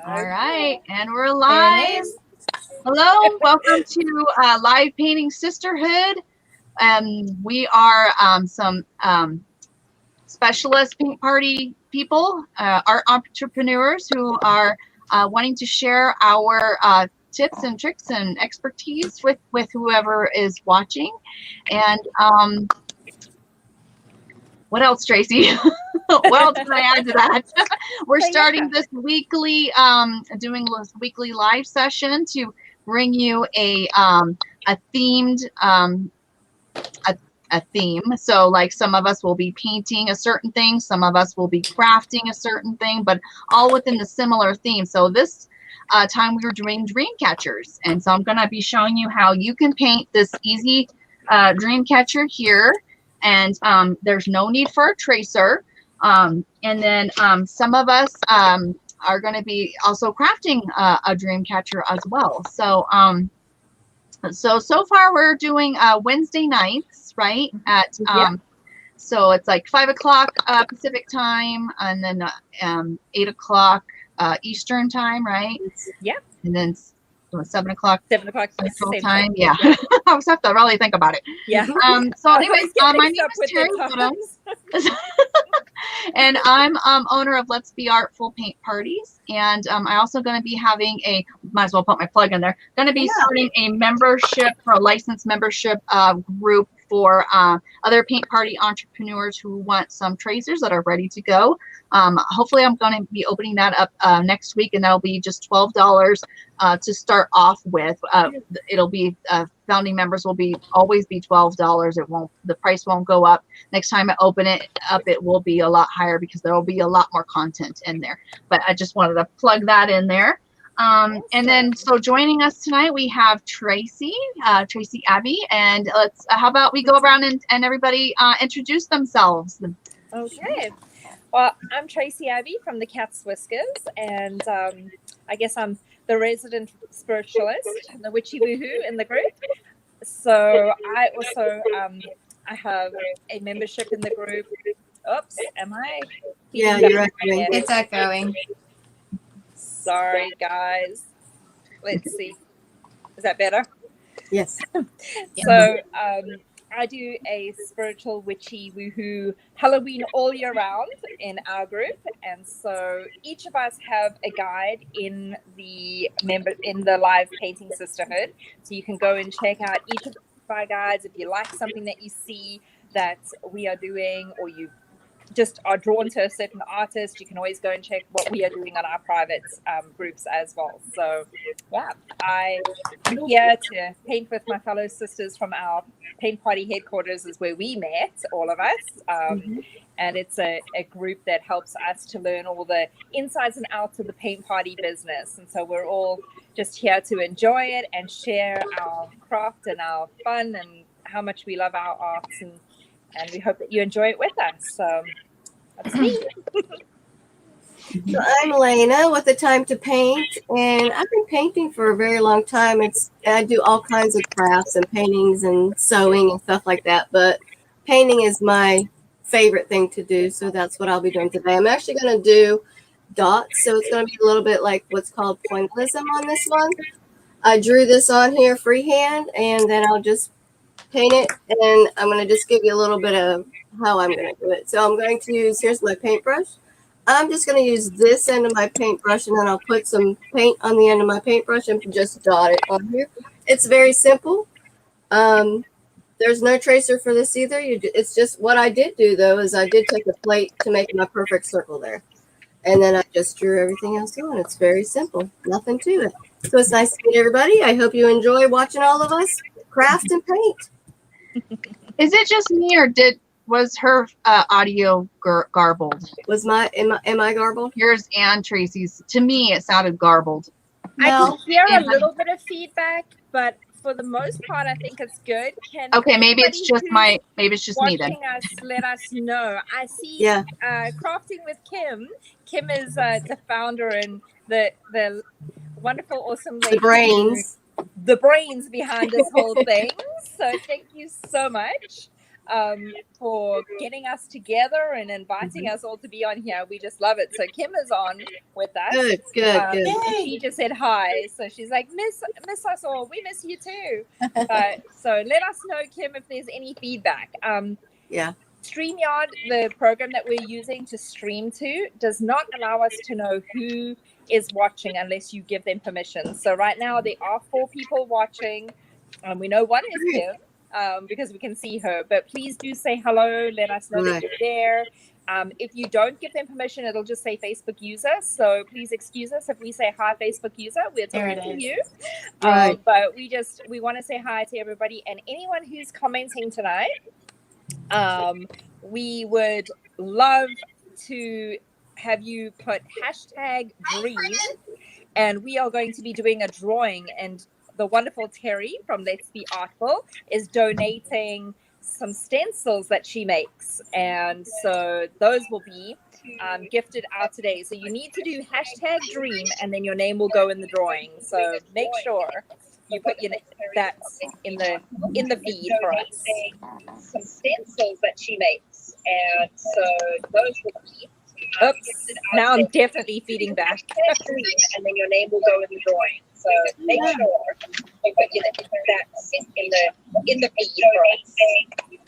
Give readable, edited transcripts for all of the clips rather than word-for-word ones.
All right, and we're live. Hello, welcome to Live Painting Sisterhood. We are some specialist paint party people, art entrepreneurs who are wanting to share our tips and tricks and expertise with whoever is watching. And what else, Tracy? What else can I add to that? We're starting this weekly, doing this weekly live session to bring you a themed a theme. So like some of us will be painting a certain thing, some of us will be crafting a certain thing, but all within the similar theme. So this time we were doing dream catchers, and so I'm going to be showing you how you can paint this easy dream catcher here. And there's no need for a tracer. And then some of us are going to be also crafting a dream catcher as well. So so far we're doing Wednesday nights, right? At so it's like 5 o'clock Pacific time, and then 8 o'clock Eastern time, right? Yeah. And then 7 o'clock. 7 o'clock Central time. Yeah. I was have to really think about it. Yeah. So anyways, my name is Terri, and I'm owner of Let's Be Artful Paint Parties. And I also going to be having might as well put my plug in there, going to be starting a membership, for a licensed membership group for other paint party entrepreneurs who want some tracers that are ready to go. Hopefully I'm going to be opening that up next week, and that'll be just $12 to start off with. It'll be founding members will always be $12. The price won't go up. Next time I open it up, it will be a lot higher because there will be a lot more content in there. But I just wanted to plug that in there. And then, so joining us tonight, we have Tracy Abbey, and how about we go around and everybody introduce themselves. Okay. Well, I'm Tracy Abbey from the Cat's Whiskers, and I guess I'm the resident spiritualist, the witchy woohoo in the group. So I also I have a membership in the group. Oops, am I? Yeah, you're echoing. It's echoing. Sorry, guys. Let's see. Is that better? Yes. So I do a spiritual witchy woohoo Halloween all year round in our group, and so each of us have a guide in the Live Painting Sisterhood. So you can go and check out each of our guides if you like something that you see that we are doing, or you just are drawn to a certain artist. You can always go and check what we are doing on our private groups as well. So yeah, I'm here to paint with my fellow sisters from our paint party headquarters, is where we met, all of us. And it's a group that helps us to learn all the insides and outs of the paint party business. And so we're all just here to enjoy it and share our craft and our fun and how much we love our arts, and we hope that you enjoy it with us. So that's me. So I'm Elena with the Time to Paint, and I've been painting for a very long time. I do all kinds of crafts and paintings and sewing and stuff like that, but painting is my favorite thing to do, so that's what I'll be doing today. I'm actually going to do dots, so it's going to be a little bit like what's called pointillism on this one. I drew this on here freehand, and then I'll just paint it, and I'm going to just give you a little bit of how I'm going to do it. So I'm going to use, here's my paintbrush. I'm just going to use this end of my paintbrush, and then I'll put some paint on the end of my paintbrush and just dot it on here. It's very simple. There's no tracer for this either. It's just, what I did do though is I did take a plate to make my perfect circle there, and then I just drew everything else on. It's very simple, nothing to it. So it's nice to meet everybody. I hope you enjoy watching all of us craft and paint. Is it just me, or was her audio garbled? Am I garbled? Yours and Tracy's. To me, it sounded garbled. I can hear a little bit of feedback, but for the most part, I think it's good. Okay, maybe it's just me then. Us, let us know. I see. Crafting with Kim. Kim is the founder and the wonderful, awesome lady. The brains behind this whole thing. So thank you so much. for getting us together and inviting us all to be on here. We just love it. So Kim is on with us. Good. And she just said hi. So she's like, miss us all. We miss you too. So let us know, Kim, if there's any feedback. Yeah. StreamYard, the program that we're using to stream to, does not allow us to know who is watching unless you give them permission. So right now there are 4 people watching. We know one is Kim because we can see her. But please do say hello. Let us know that you're there. If you don't give them permission, it'll just say Facebook user. So please excuse us if we say hi, Facebook user. We're talking to you. Right. But we want to say hi to everybody and anyone who's commenting tonight. We would love to have you put #dream, and we are going to be doing a drawing, and the wonderful Terri from Let's Be Artful is donating some stencils that she makes, and so those will be gifted out today. So you need to do #dream, and then your name will go in the drawing. So make sure you put that in the feed for us. Some stencils that she makes, and so those will be. Oops! Now I'm definitely feeding back. And then your name will go in the drawing. So make sure you put that in the feed for us.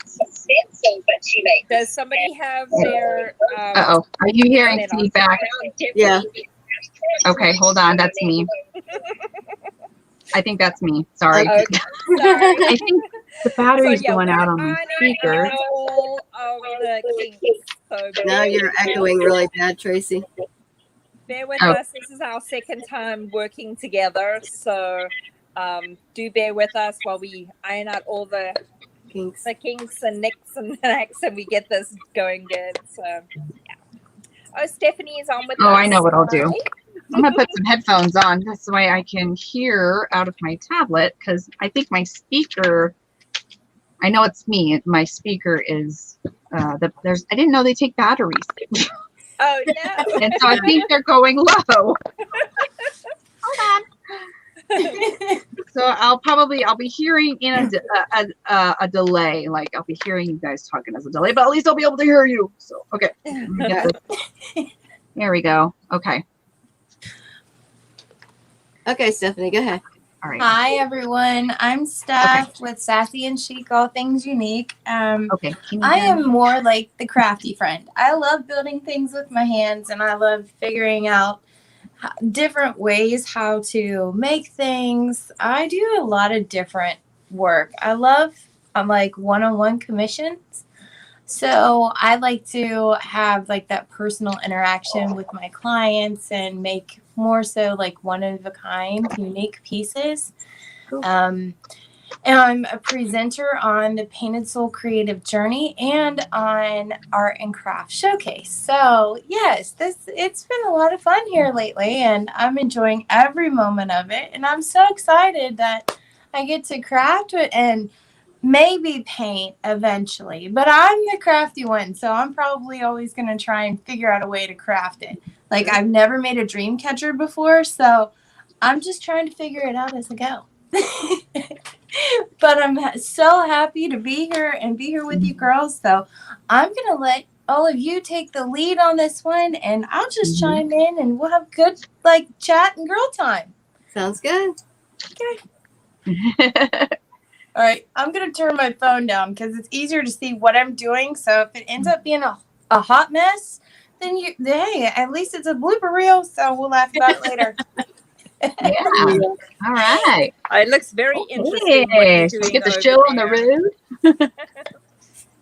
Some stencils that she makes. Does somebody have their? Are you hearing feedback? Yeah. Okay, hold on. That's me. I think that's me. Sorry. Okay. Sorry. I think the battery's going out on my speaker. All of the kinks. So Now you're echoing really bad, Tracy. Bear with us. This is our second time working together. So do bear with us while we iron out all the kinks and nicks and knacks and we get this going good. So, yeah. Oh, Stephanie is on with us. Oh, I know what I'll do. I'm going to put some headphones on. This way I can hear out of my tablet because I think my speaker, I know it's me. My speaker is, I didn't know they take batteries. Oh, no. And so I think they're going low. Hold on. So I'll be hearing in a delay. Like I'll be hearing you guys talking as a delay, but at least I'll be able to hear you. So, okay. Let me get this. There we go. Okay. Okay, Stephanie, go ahead. All right. Hi, everyone. I'm Steph with Sassy and Chic, All Things Unique. Okay. I am more like the crafty friend. I love building things with my hands, and I love figuring out different ways how to make things. I do a lot of different work. I'm like one-on-one commissions. So I like to have like that personal interaction with my clients and make more so like one-of-a-kind, unique pieces. Cool. And I'm a presenter on the Painted Soul Creative Journey and on Art and Craft Showcase. So yes, it's been a lot of fun here lately, and I'm enjoying every moment of it. And I'm so excited that I get to craft it and maybe paint eventually. But I'm the crafty one, so I'm probably always going to try and figure out a way to craft it. Like I've never made a dream catcher before, so I'm just trying to figure it out as I go. But I'm so happy to be here and be here with you girls. So I'm going to let all of you take the lead on this one, and I'll just chime in and we'll have good like chat and girl time. Sounds good. Okay. All right. I'm going to turn my phone down because it's easier to see what I'm doing. So if it ends up being a hot mess, then hey, at least it's a blooper reel. So we'll laugh about it later. Yeah. All right. It looks very interesting. What you're doing get the show on the road.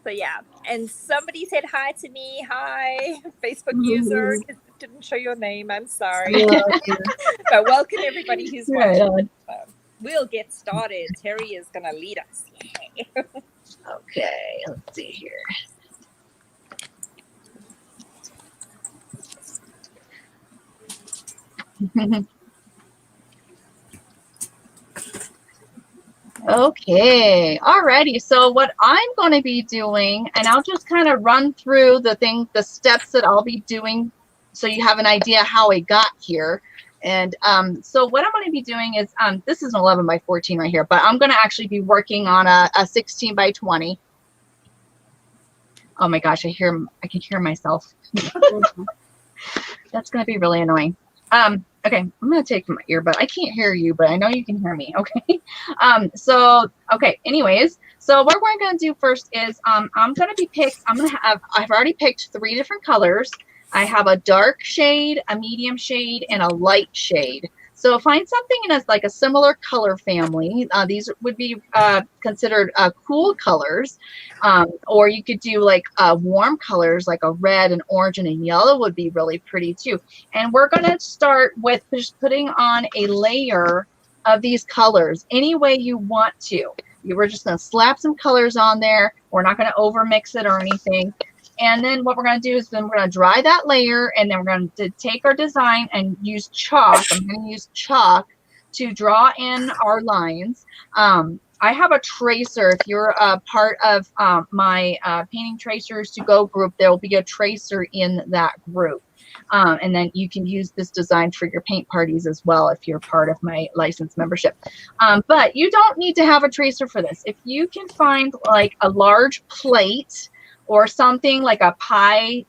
So yeah, and somebody said hi to me. Hi, Facebook user. Didn't show your name. I'm sorry. But welcome everybody who's watching. We'll get started. Terri is gonna lead us. Okay. Let's see here. Okay, alrighty. So what I'm going to be doing, and I'll just kind of run through the steps that I'll be doing so you have an idea how I got here. And so what I'm going to be doing is, this is an 11 by 14 right here, but I'm going to actually be working on a 16 by 20. Oh my gosh, I can hear myself. That's going to be really annoying. Okay, I'm going to take my earbud. I can't hear you, but I know you can hear me. Okay. Okay. Anyways, so what we're going to do first is, I've already picked 3 different colors. I have a dark shade, a medium shade, and a light shade. So find something in a similar color family. These would be considered cool colors, or you could do warm colors like a red, an orange, and a yellow would be really pretty too. And we're going to start with just putting on a layer of these colors any way you want to. We're just going to slap some colors on there. We're not going to over mix it or anything. And then what we're going to do is then we're going to dry that layer, and then we're going to take our design and use chalk. I'm going to use chalk to draw in our lines. I have a tracer. If you're a part of my Painting Tracers to Go group, there will be a tracer in that group. And then you can use this design for your paint parties as well if you're part of my licensed membership. But you don't need to have a tracer for this. If you can find like a large plate or something like a pie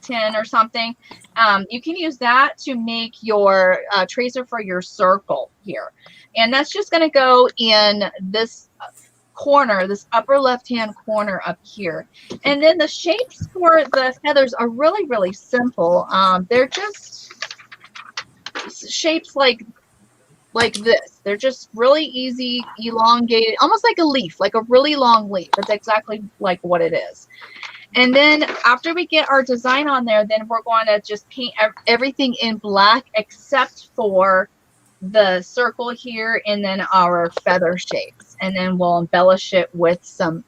tin or something, you can use that to make your tracer for your circle here. And that's just going to go in this corner, this upper left-hand corner up here. And then the shapes for the feathers are really, really simple. They're just shapes like this. They're just really easy, elongated, almost like a leaf, like a really long leaf. That's exactly like what it is. And then after we get our design on there, then we're going to just paint everything in black except for the circle here and then our feather shapes. And then we'll embellish it with some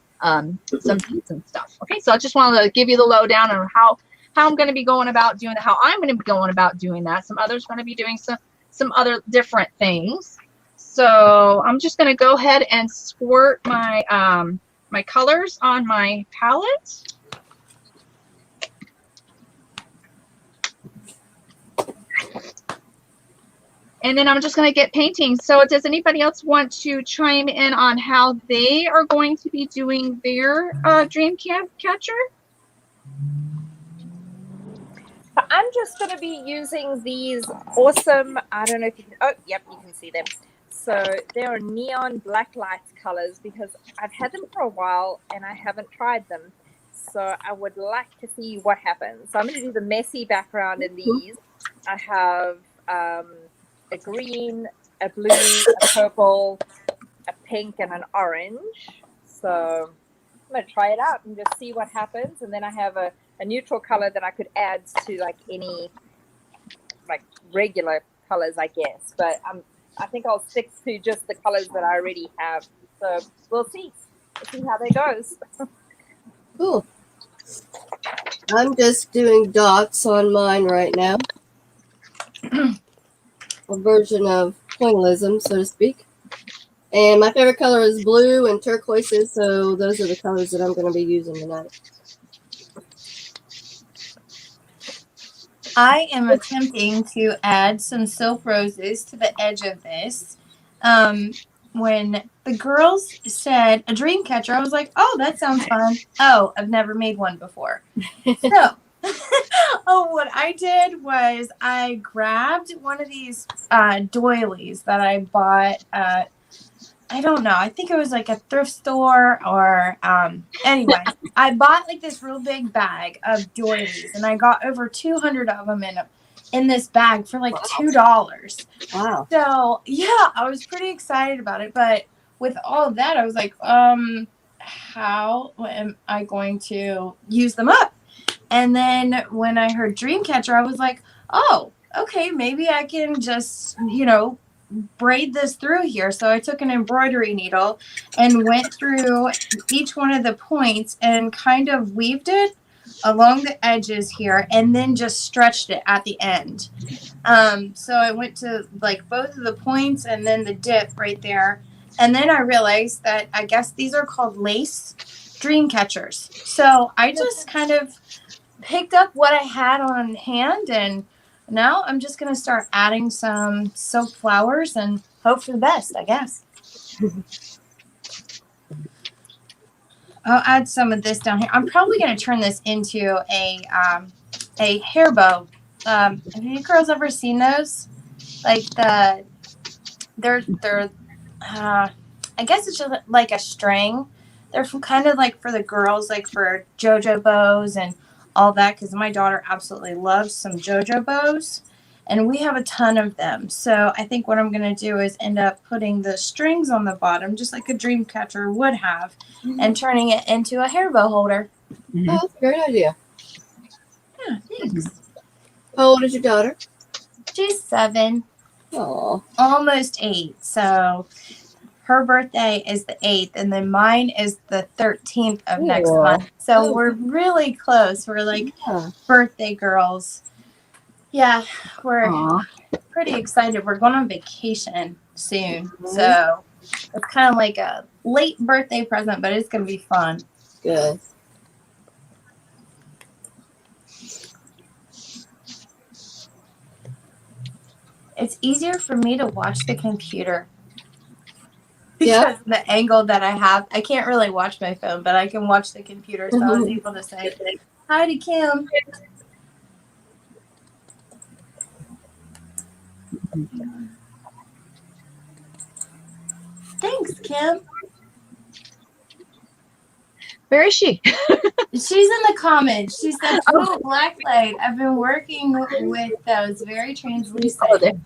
beads and stuff. Okay, so I just wanted to give you the lowdown on how I'm going to be going about doing it, how I'm going to be going about doing that. Some others are going to be doing some other different things. So I'm just going to go ahead and squirt my my colors on my palette. And then I'm just going to get painting. So does anybody else want to chime in on how they are going to be doing their dream catcher? I'm just going to be using these awesome, I don't know if you can, oh, yep, you can see them. So they are neon black light colors because I've had them for a while and I haven't tried them. So I would like to see what happens. So I'm going to do the messy background in these. I have a green, a blue, a purple, a pink, and an orange. So I'm going to try it out and just see what happens. And then I have a neutral color that I could add to like any like regular colors, I guess. But I think I'll stick to just the colors that I already have. So we'll see. We'll see how that goes. Cool. I'm just doing dots on mine right now. A version of pointillism, so to speak. And my favorite color is blue and turquoises, so those are the colors that I'm going to be using tonight. I am attempting to add some silk roses to the edge of this. When the girls said a dream catcher, I was like, oh, that sounds fun. Oh, I've never made one before. So what I did was I grabbed one of these doilies that I bought at, I don't know, I think it was like a thrift store or anyway, I bought like this real big bag of doilies and I got over 200 of them in this bag for like $2. Wow. So yeah, I was pretty excited about it, but with all of that, I was like, how am I going to use them up? And then when I heard Dreamcatcher, I was like, oh, okay, maybe I can just, braid this through here. So I took an embroidery needle and went through each one of the points and kind of weaved it along the edges here and then just stretched it at the end. So I went to like both of the points and then the dip right there. And then I realized that I guess these are called lace dream catchers. So I just kind of picked up what I had on hand, and now I'm just going to start adding some silk flowers and hope for the best, I guess. I'll add some of this down here. I'm probably going to turn this into a hair bow. Have you girls ever seen those? Like they're I guess it's just like a string. They're from kind of like for the girls, like for JoJo bows and all that. Because my daughter absolutely loves some JoJo bows, and we have a ton of them. So I think what I'm going to do is end up putting the strings on the bottom, just like a dream catcher would have, and turning it into a hair bow holder. Oh, that's a great idea. Yeah, thanks. How old is your daughter? She's 7, Oh, almost 8. So her birthday is the 8th, and then mine is the 13th of next month. So we're really close. We're like birthday girls. Yeah, we're pretty excited. We're going on vacation soon. So it's kind of like a late birthday present, but it's going to be fun. good. It's easier for me to watch the computer. Yeah. Because the angle that I have, I can't really watch my phone, but I can watch the computer. So I was able to say hi to Kim. Thanks, Kim. Where is she? She's in the comments. She said, "Oh, blacklight. I've been working with those very translucent."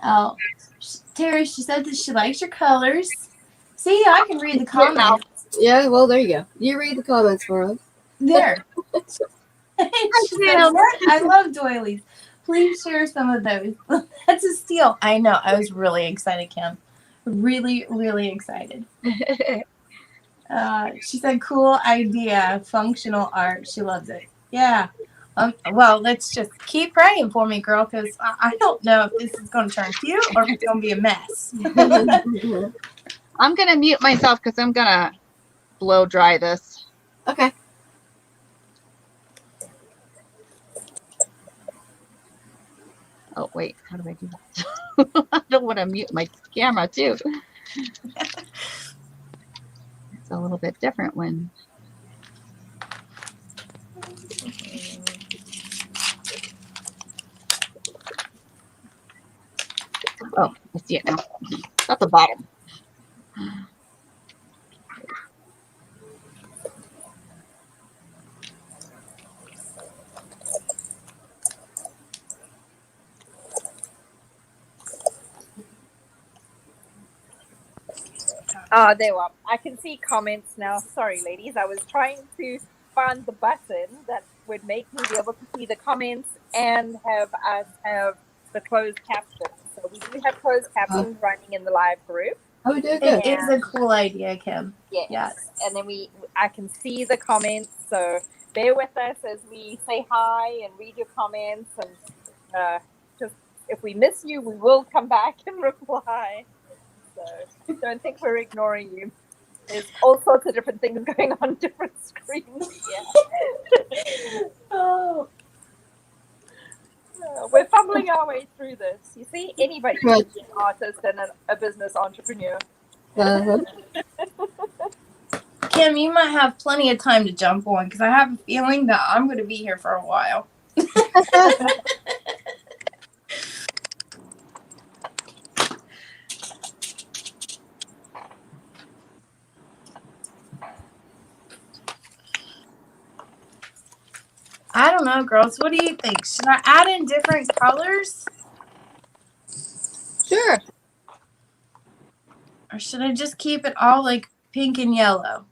Oh, Terri, she said that she likes your colors. See, I can read the comments. Yeah, well, there you go. You read the comments for us. There. She said, I love doilies. Please share some of those. That's a steal. I know. I was really excited, Kim. Really, really excited. She said, cool idea. Functional art. She loves it. Yeah. Well, let's just keep praying for me, girl, because I don't know if this is going to turn cute or if it's going to be a mess. I'm going to mute myself because I'm going to blow dry this. Okay. Oh, wait. How do I do that? I don't want to mute my camera, too. It's a little bit different when... Oh, I see it now. At the bottom. There we are. I can see comments now. Sorry, ladies. I was trying to find the button that would make me be able to see the comments and have us have the closed captions. So we do have closed captions running in the live group. Oh, we do good. It is a cool idea, Kim. Yes. And then I can see the comments. So bear with us as we say hi and read your comments. And just if we miss you, we will come back and reply. So don't think we're ignoring you. There's all sorts of different things going on different screens. Yeah. Oh. We're fumbling our way through this. You see, anybody can be an artist and a business entrepreneur. Kim, you might have plenty of time to jump on because I have a feeling that I'm going to be here for a while. I don't know, girls. What do you think? Should I add in different colors? Sure. Or should I just keep it all like pink and yellow?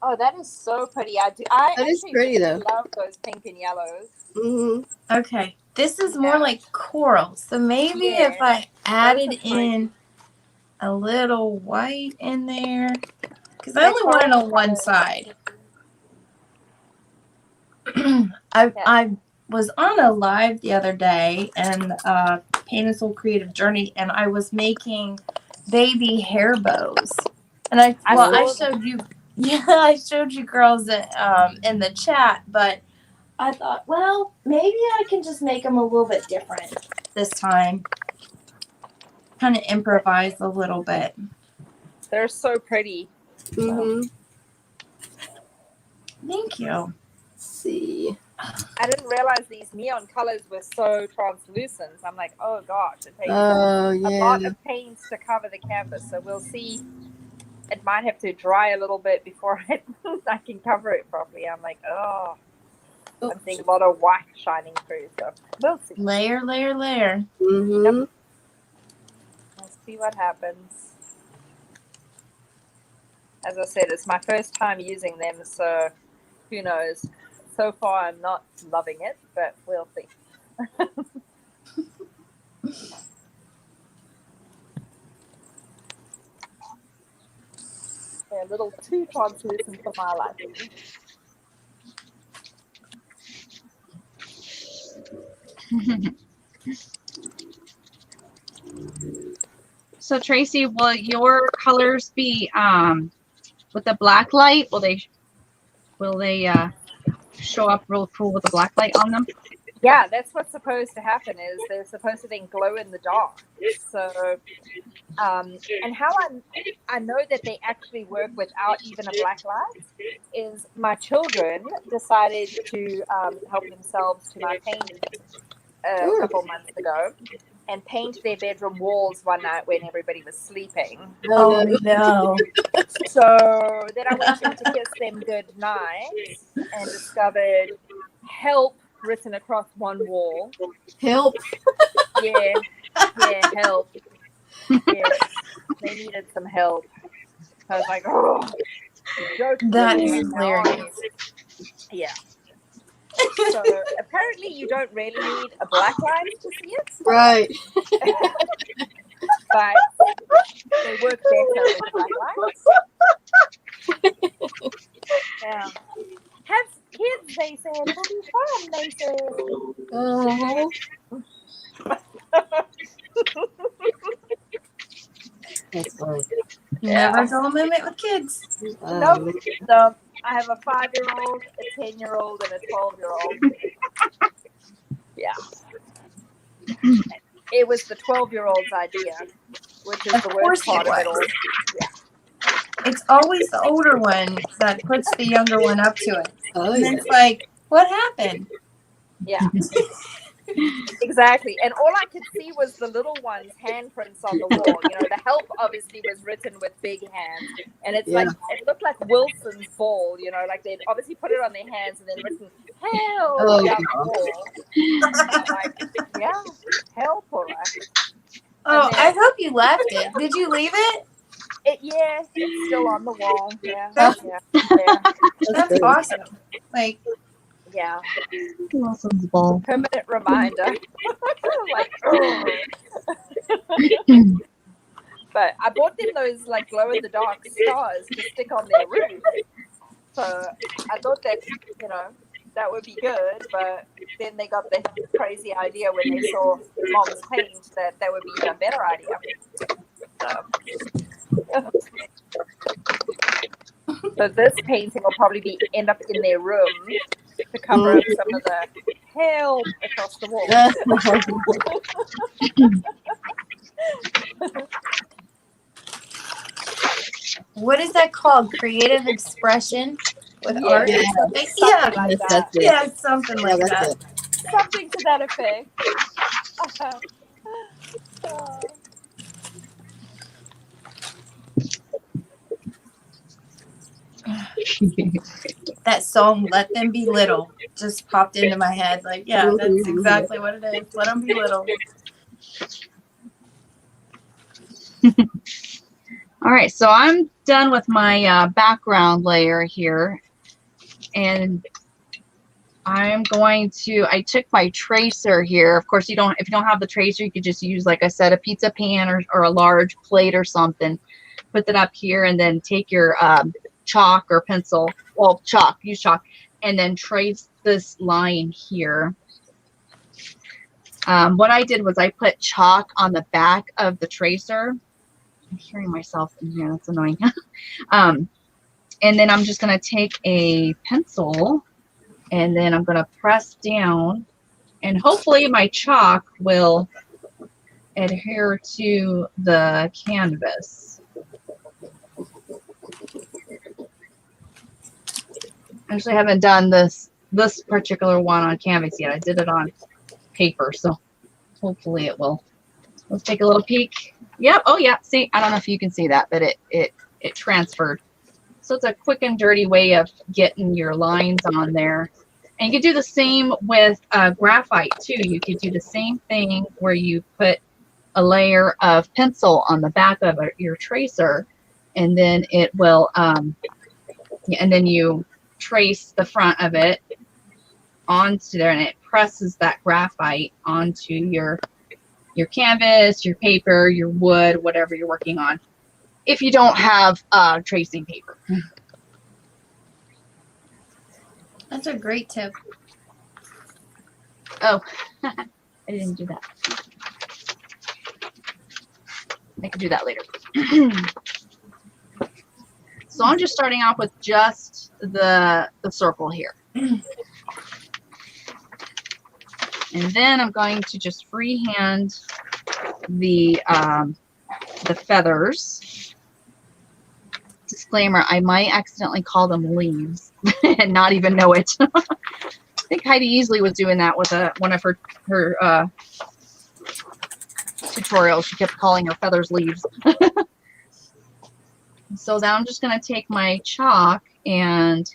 Oh, that is so pretty. I That is pretty, though. Love those pink and yellows. Mm-hmm. Okay. This is more like coral. So maybe if I added in a little white in there. Because I only want it on one side. I was on a live the other day and Painting Sisterhood Creative Journey, and I was making baby hair bows. And I showed you, I showed you girls in the chat, but I thought, well, maybe I can just make them a little bit different this time. Kind of improvise a little bit. They're so pretty. Mm-hmm. Thank you. Let's see. I didn't realize these neon colors were so translucent. I'm like, oh gosh, it takes Oh, a yeah. lot of paint to cover the canvas. So we'll see. It might have to dry a little bit before I can cover it properly. I'm like, oh, I'm seeing a lot of white shining through. So we'll see. Layer, layer, layer. Mm-hmm. We'll see what happens. As I said, it's my first time using them, so who knows. So far, I'm not loving it, but we'll see. They're a little too translucent for my liking. So Tracy, will your colors be with the black light? Will they show up real cool with the black light on them? Yeah, that's what's supposed to happen. Is they're supposed to then glow in the dark. So, and how I know that they actually work without even a black light is my children decided to help themselves to my paint a couple months ago and paint their bedroom walls one night when everybody was sleeping. Oh, no. So then I went in to kiss them good night and discovered help written across one wall. Help. Yeah, help. Yeah, they needed some help. I was like, oh, That is hilarious. Yeah. So apparently you don't really need a black light to see it. Right. But they work better with black lights. Yeah. Have kids, they said. It'll be fun, they said. Uh-huh. That's funny. Never dull a moment with kids. Nope. No, I have a 5-year-old, a 10-year-old, and a 12-year-old. Yeah. It was the 12-year-old's idea, which is the worst part of it all. Yeah. It's always the older one that puts the younger one up to it. Oh, And yeah. it's like, what happened? Yeah. Exactly. And all I could see was the little one's handprints on the wall. You know, the help obviously was written with big hands. And it's like, it looked like Wilson's ball, you know, like they'd obviously put it on their hands and then written, help, down the wall. I'm like, yeah, help, all right. Oh, then, I hope you left it. Did you leave it? Yeah, it's still on the wall. Yeah. That's awesome. Like, yeah. Wilson's ball. Permanent reminder. Like, but I bought them those like glow in the dark stars to stick on their roof. So I thought that, you know, that would be good, but then they got the crazy idea when they saw Mom's paint that would be a better idea. So this painting will probably end up in their room to cover up some of the help across the wall. what is that called? Creative expression with art? Yeah. Something like that. Yeah, something like that. Something to that effect. That song, Let Them Be Little, just popped into my head. Like, yeah, that's exactly what it is. Let them be little. All right, so I'm done with my background layer here, and I'm going to, I took my tracer here. Of course, if you don't have the tracer, you could just use, like I said, a pizza pan or a large plate or something. Put that up here, and then take your chalk or pencil, well, use chalk, and then trace this line here. What I did was I put chalk on the back of the tracer. I'm hearing myself in here, that's annoying. And then I'm just going to take a pencil, and then I'm going to press down, and hopefully my chalk will adhere to the canvas. Actually, I haven't done this particular one on canvas yet. I did it on paper, so hopefully it will. Let's take a little peek. Yep. Oh yeah. See, I don't know if you can see that, but it transferred. So it's a quick and dirty way of getting your lines on there. And you could do the same with graphite too. You could do the same thing where you put a layer of pencil on the back of your tracer, and then it will, and then you trace the front of it onto there, and it presses that graphite onto your canvas, your paper, your wood, whatever you're working on, if you don't have tracing paper. That's a great tip. Oh, I didn't do that. I can do that later. So I'm just starting off with just the circle here. And then I'm going to just freehand the feathers. Disclaimer, I might accidentally call them leaves and not even know it. I think Heidi Easley was doing that with one of her tutorials. She kept calling her feathers leaves. So now I'm just going to take my chalk, and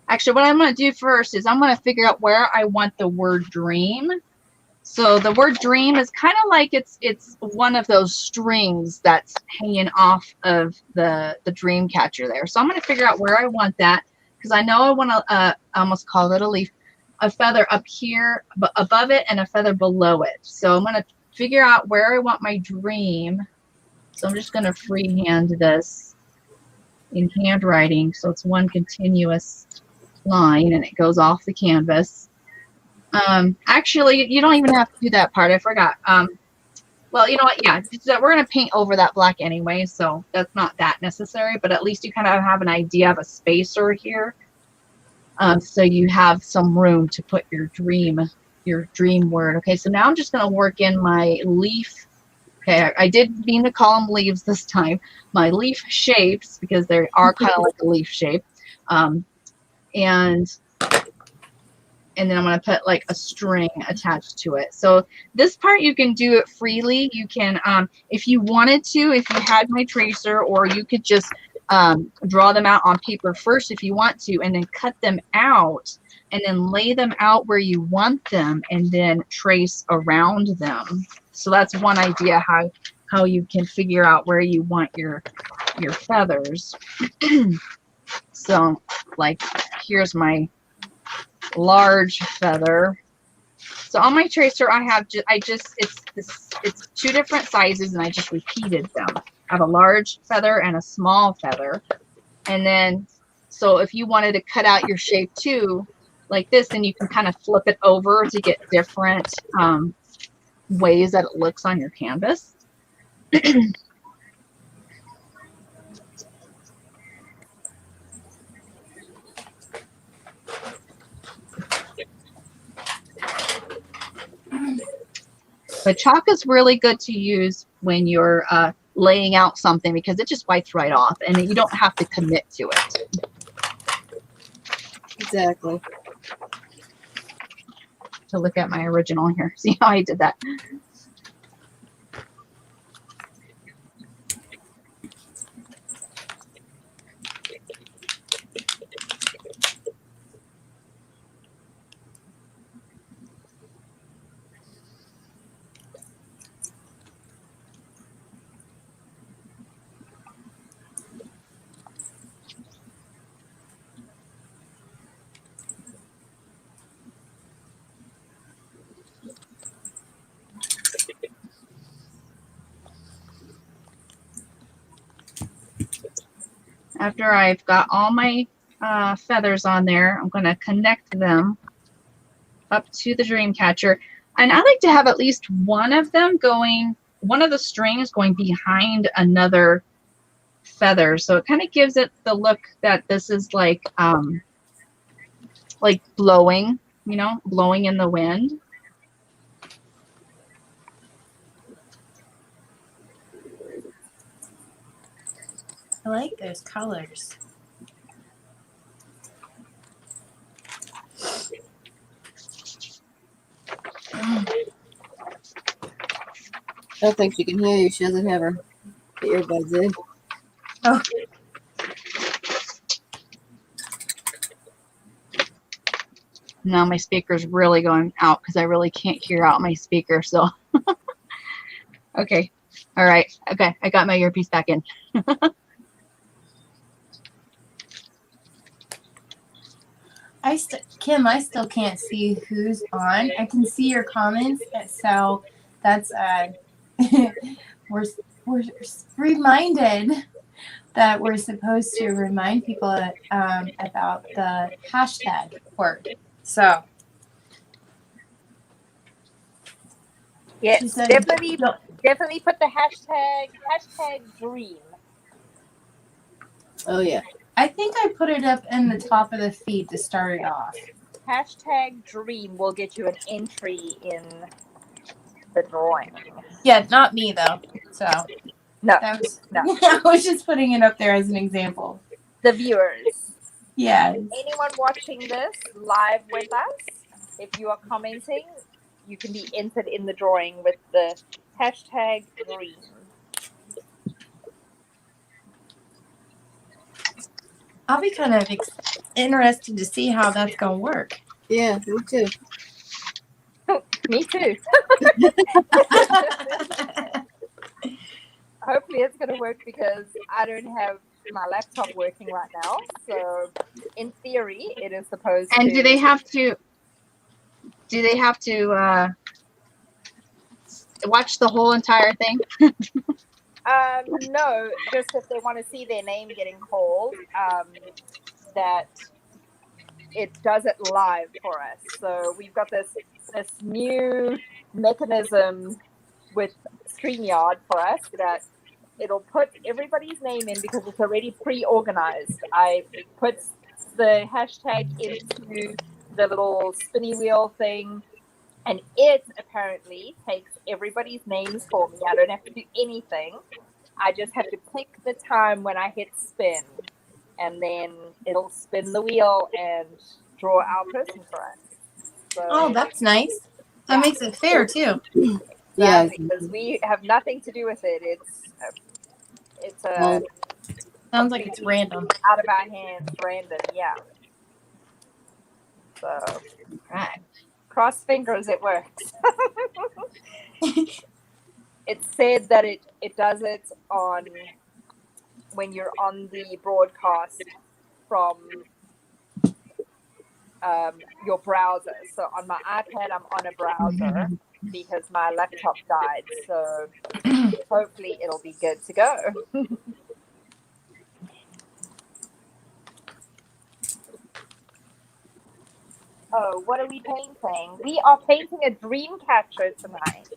actually what I'm going to do first is I'm going to figure out where I want the word dream. So the word dream is kind of like it's one of those strings that's hanging off of the dream catcher there. So I'm going to figure out where I want that, because I know I want to I almost call it a leaf, a feather up here above it and a feather below it. So I'm going to figure out where I want my dream. So I'm just going to freehand this in handwriting, so it's one continuous line and it goes off the canvas. Actually, you don't even have to do that part. I forgot. Well, you know what? Yeah, we're going to paint over that black anyway, so that's not that necessary, but at least you kind of have an idea of a spacer here. So you have some room to put your dream word. Okay, so now I'm just going to work in my leaf. Okay, I did mean to call them leaves this time. My leaf shapes, because they are kind of like a leaf shape. And then I'm going to put like a string attached to it. So this part you can do it freely. You can, if you wanted to, if you had my tracer, or you could just draw them out on paper first if you want to, and then cut them out and then lay them out where you want them and then trace around them. So that's one idea how you can figure out where you want your feathers. So like here's my large feather. So on my tracer I have it's two different sizes, and I just repeated them. I have a large feather and a small feather. And then so if you wanted to cut out your shape too like this, then you can kind of flip it over to get different ways that it looks on your canvas. But chalk is really good to use when you're laying out something, because it just wipes right off and you don't have to commit to it. Exactly. To look at my original here. See how I did that? After I've got all my feathers on there, I'm going to connect them up to the dream catcher. And I like to have at least one of them going, one of the strings going behind another feather. So it kind of gives it the look that this is like blowing, you know, blowing in the wind. I like those colors. don't think she can hear you. She doesn't have her earbuds in. Oh. Now my speaker's really going out because I really can't hear out my speaker. So, okay. All right. Okay. I got my earpiece back in. Kim, I still can't see who's on. I can see your comments, so that's we're reminded that we're supposed to remind people about the hashtag word. So Yes, said, definitely put the hashtag dream. Oh yeah. I think I put it up in the top of the feed to start it off. Hashtag dream will get you an entry in the drawing. Yeah, not me though. So No, that was no. I was just putting it up there as an example. The viewers. Yeah. Anyone watching this live with us, if you are commenting, you can be entered in the drawing with the hashtag dream. I'll be kind of interested to see how that's going to work. Yeah, me too. Me too. Hopefully it's going to work because I don't have my laptop working right now. So in theory, it is supposed to. And do they have to watch the whole entire thing? No, just if they want to see their name getting called, that it does it live for us. So we've got this new mechanism with StreamYard for us that it'll put everybody's name in because it's already pre-organized. I put the hashtag into the little spinny wheel thing, and it apparently takes everybody's names for me. I don't have to do anything. I just have to pick the time when I hit spin, and then it'll spin the wheel and draw our person for us. So, oh, that's nice. That makes it fair too. Yeah, because we have nothing to do with it. It's sounds like it's random. Out of our hands, random. Yeah. So, Right. cross fingers, it works. It said that it does it on when you're on the broadcast from your browser. So on my iPad, I'm on a browser because my laptop died. So hopefully it'll be good to go. Oh, what are we painting? We are painting a dream catcher tonight.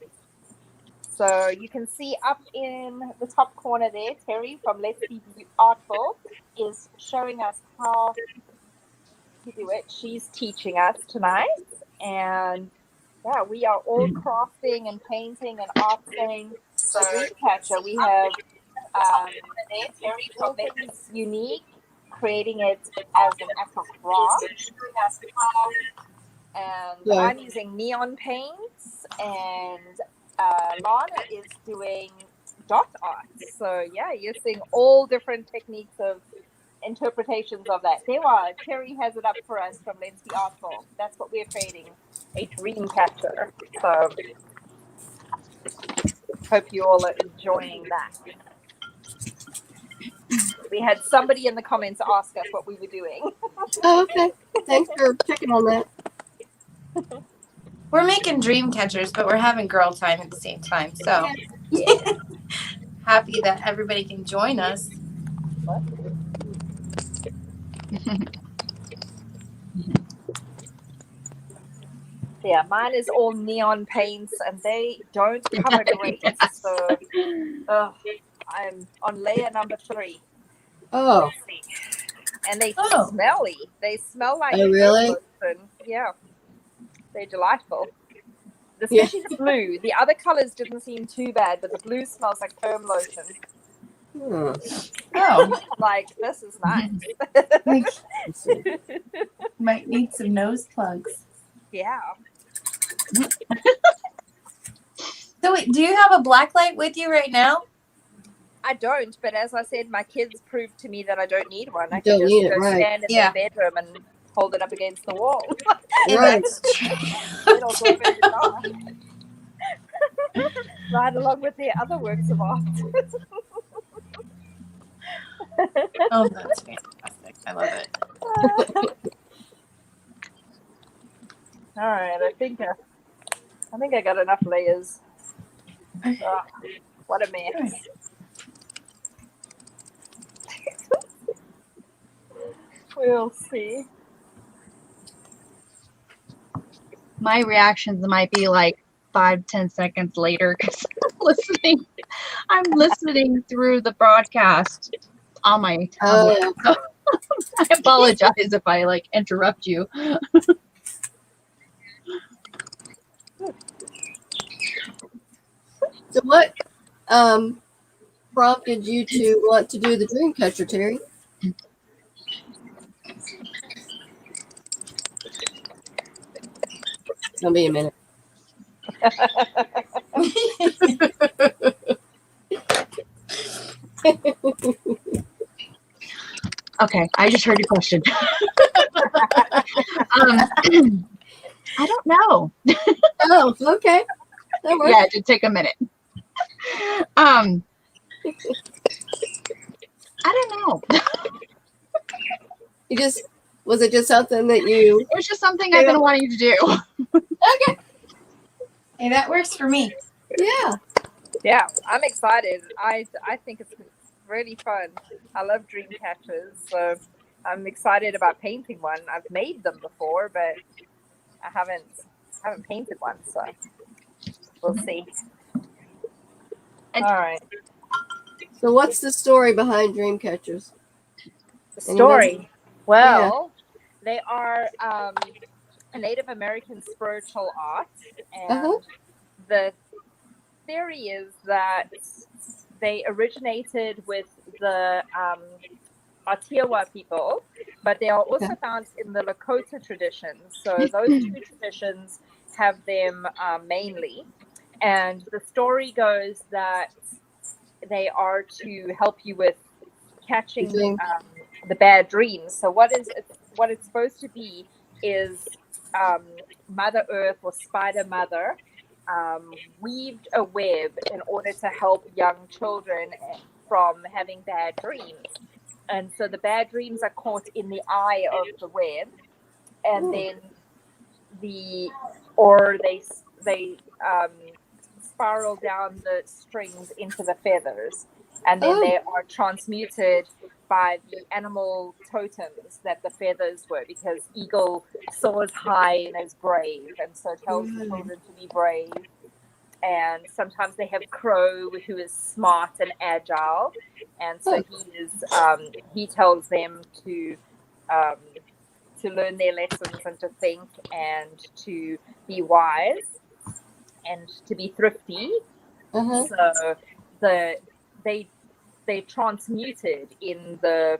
So you can see up in the top corner there, Terri from Let's Be Artful is showing us how to do it. She's teaching us tonight. And yeah, we are all crafting and painting and arting the dream catcher. We have Terri from Let's Unique, creating it as an actual craft. And I'm using neon paints, and Lana is doing dot art. So yeah, you're seeing all different techniques of interpretations of that. There are. Terri has it up for us from Let's Be Artful. That's what we're creating, a dream catcher. So hope you all are enjoying that. We had somebody in the comments ask us what we were doing. Oh, okay. Thanks for checking on that. We're making dream catchers, but we're having girl time at the same time. So Yeah. happy that everybody can join us. Yeah, mine is all neon paints and they don't cover great. So I'm on layer number 3. Oh. And they smelly. They smell like really? lotion. Yeah. They're delightful. Especially the blue. The other colors didn't seem too bad, but the blue smells like perm lotion. Oh. Like, this is nice. Might need some nose plugs. Yeah. So So wait, do you have a black light with you right now? I don't, but as I said, my kids proved to me that I don't need one. I You can don't just need it, go right. stand in their bedroom and hold it up against the wall. And Right. that's true. It'll go in the dark. Right along with their other works of art. Oh, that's fantastic. I love it. All right, I think I got enough layers. Oh, what a mess. We'll see. My reactions might be like 5-10 seconds later because I'm listening through the broadcast on my tablet. Oh, I apologize if I like interrupt you. so what prompted you to want to do the dream catcher, Terry? It's gonna be a minute. Okay, I just heard your question. I don't know. Oh, okay. That works. Yeah, it did take a minute. I don't know. Was it just something that you? It was just something I've been wanting to do. Okay. Hey, that works for me. Yeah. Yeah, I'm excited. I think it's really fun. I love dream catchers, so I'm excited about painting one. I've made them before, but I haven't painted one, so we'll see. And- all right. So what's the story behind dream catchers? The story. Well, they are a Native American spiritual art, and the theory is that they originated with the Ateawa people, but they are also found in the Lakota traditions. So those two traditions have them mainly. And the story goes that they are to help you with catching the bad dreams. So what it's supposed to be is Mother Earth or Spider Mother weaved a web in order to help young children from having bad dreams. And so the bad dreams are caught in the eye of the web, and then they spiral down the strings into the feathers, and then they are transmuted by the animal totems that the feathers were, because eagle soars high and is brave, and so tells the children to be brave. And sometimes they have crow, who is smart and agile, and so he tells them to learn their lessons and to think and to be wise and to be thrifty. So they transmuted in the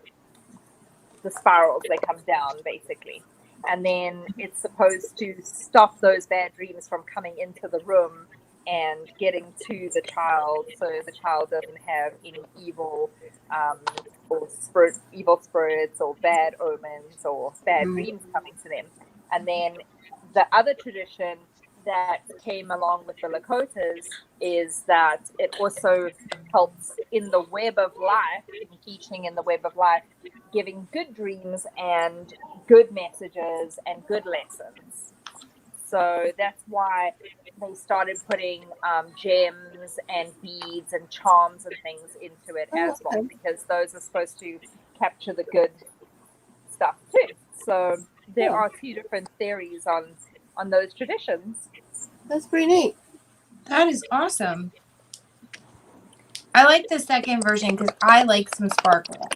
spirals. They come down basically, and then it's supposed to stop those bad dreams from coming into the room and getting to the child, so the child doesn't have any evil evil spirits or bad omens or bad dreams coming to them. And then the other tradition that came along with the Lakotas is that it also helps in the web of life, in teaching in the web of life, giving good dreams and good messages and good lessons. So that's why they started putting gems and beads and charms and things into it as well, because those are supposed to capture the good stuff too. So there are two different theories on those traditions. That's pretty neat. That is awesome. I like the second version because I like some sparkle.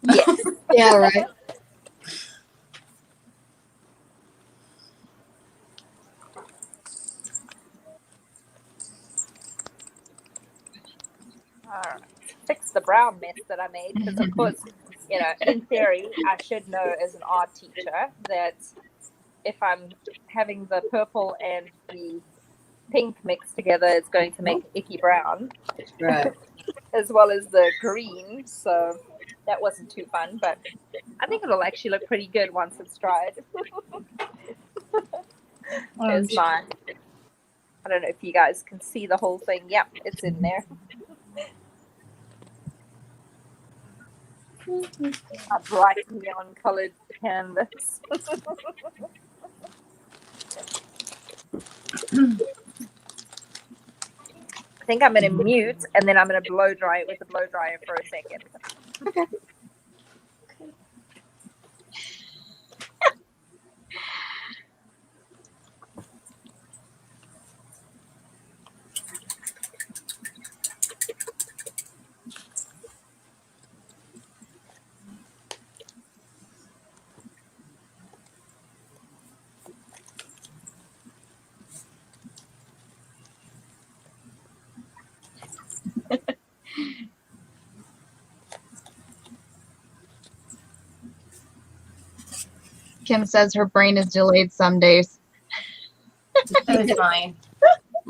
Yes. Yeah, right. All right. Fix the brown mess that I made, because of course, in theory, I should know as an art teacher that if I'm having the purple and the pink mixed together is going to make icky brown, Right. as well as the green. So that wasn't too fun, but I think it'll actually look pretty good once it's dried. Here's mine. I don't know if you guys can see the whole thing. Yep, it's in there. A bright neon colored canvas. I think I'm going to mute and then I'm going to blow dry it with the blow dryer for a second. Okay. Kim says her brain is delayed some days. That was mine.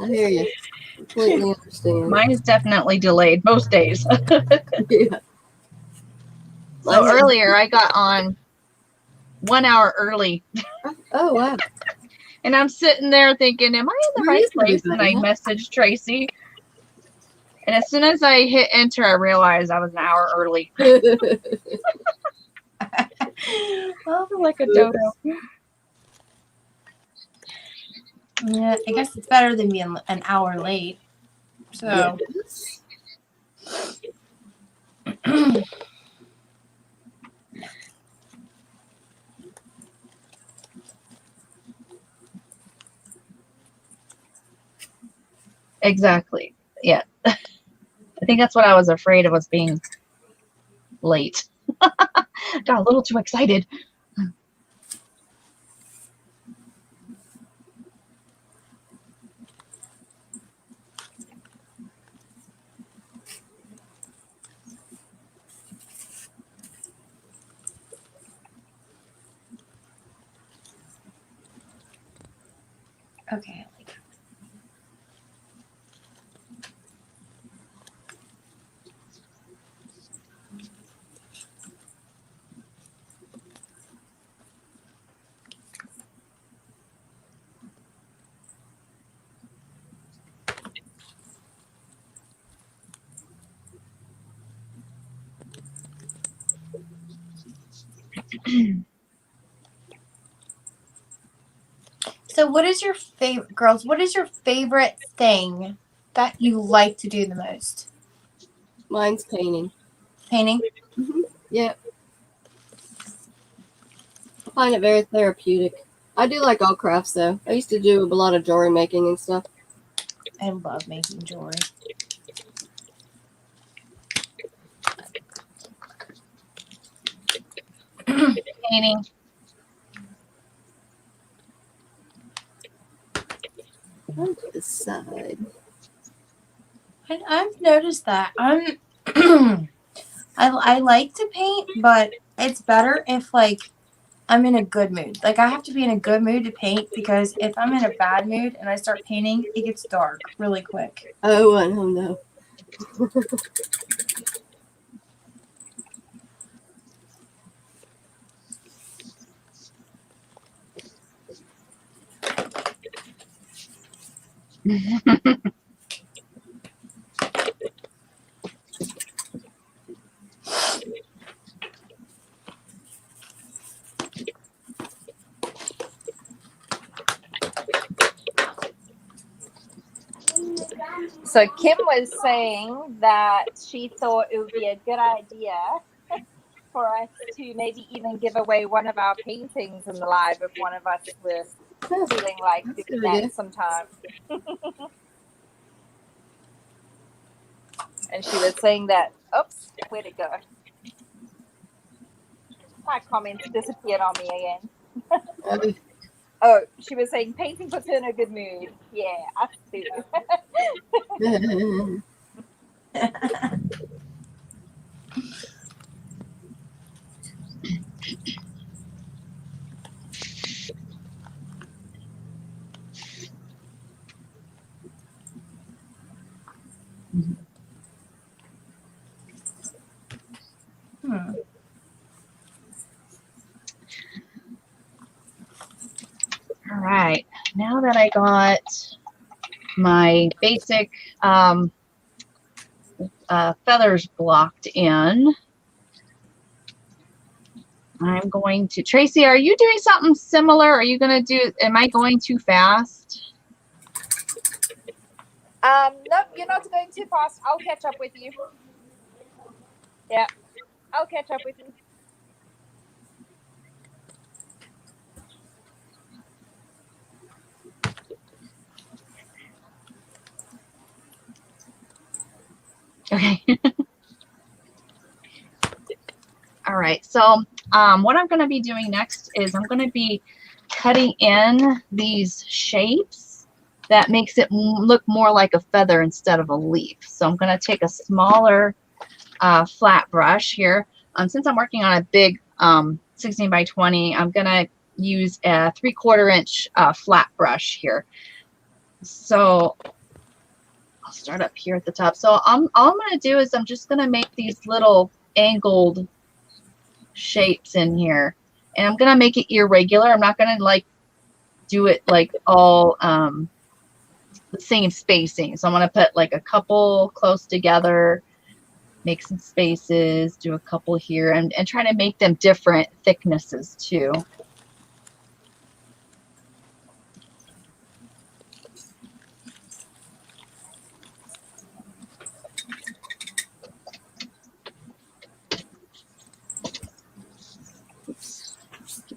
I hear you. Completely understand. Mine is definitely delayed most days. Yeah. So earlier I got on 1 hour early. Oh, wow. And I'm sitting there thinking, am I in the Where right is place? And I everybody? messaged Tracy. And as soon as I hit enter, I realized I was an hour early. Well, Like a dodo. yeah, I guess it's better than being an hour late. So, Exactly. Yeah. I think that's what I was afraid of, was being late. Got a little too excited. okay. So, what is your favorite, girls? What is your favorite thing that you like to do the most? Mine's painting. Painting? Yeah. I find it very therapeutic. I do like all crafts, though. I used to do a lot of jewelry making and stuff. I love making jewelry. Painting. On to the side. I've noticed that. I like to paint, but it's better if like I'm in a good mood. Like I have to be in a good mood to paint, because if I'm in a bad mood and I start painting, it gets dark really quick. Oh, I don't know. So Kim was saying that she thought it would be a good idea for us to maybe even give away one of our paintings in the live if one of us were feeling like doing that sometime. And she was saying that, oops, where'd it go? My comments disappeared on me again. Oh, she was saying painting puts her in a good mood. Yeah, us too. All right, now that I got my basic feathers blocked in, I'm going to, Tracy, are you doing something similar? Are you going to do, am I going too fast? Nope, you're not going too fast. I'll catch up with you. Yeah, I'll catch up with you. Okay. All right, so what I'm going to be doing next is I'm going to be cutting in these shapes that makes it look more like a feather instead of a leaf. So I'm going to take a smaller flat brush here. Since I'm working on a big 16 by 20, I'm going to use a 3/4 inch flat brush here. So I'll start up here at the top. So all I'm going to do is I'm just going to make these little angled shapes in here, and I'm gonna make it irregular. I'm not gonna like do it like all the same spacing. So I'm gonna put like a couple close together, make some spaces, do a couple here, and try to make them different thicknesses too.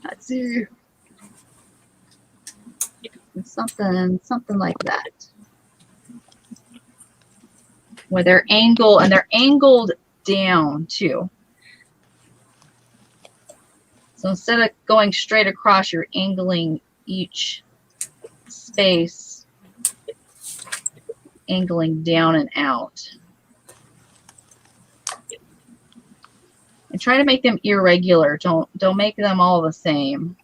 Let's see. Something like that. Where they're angled, and they're angled down too. So instead of going straight across, you're angling each space, angling down and out. And try to make them irregular. Don't make them all the same.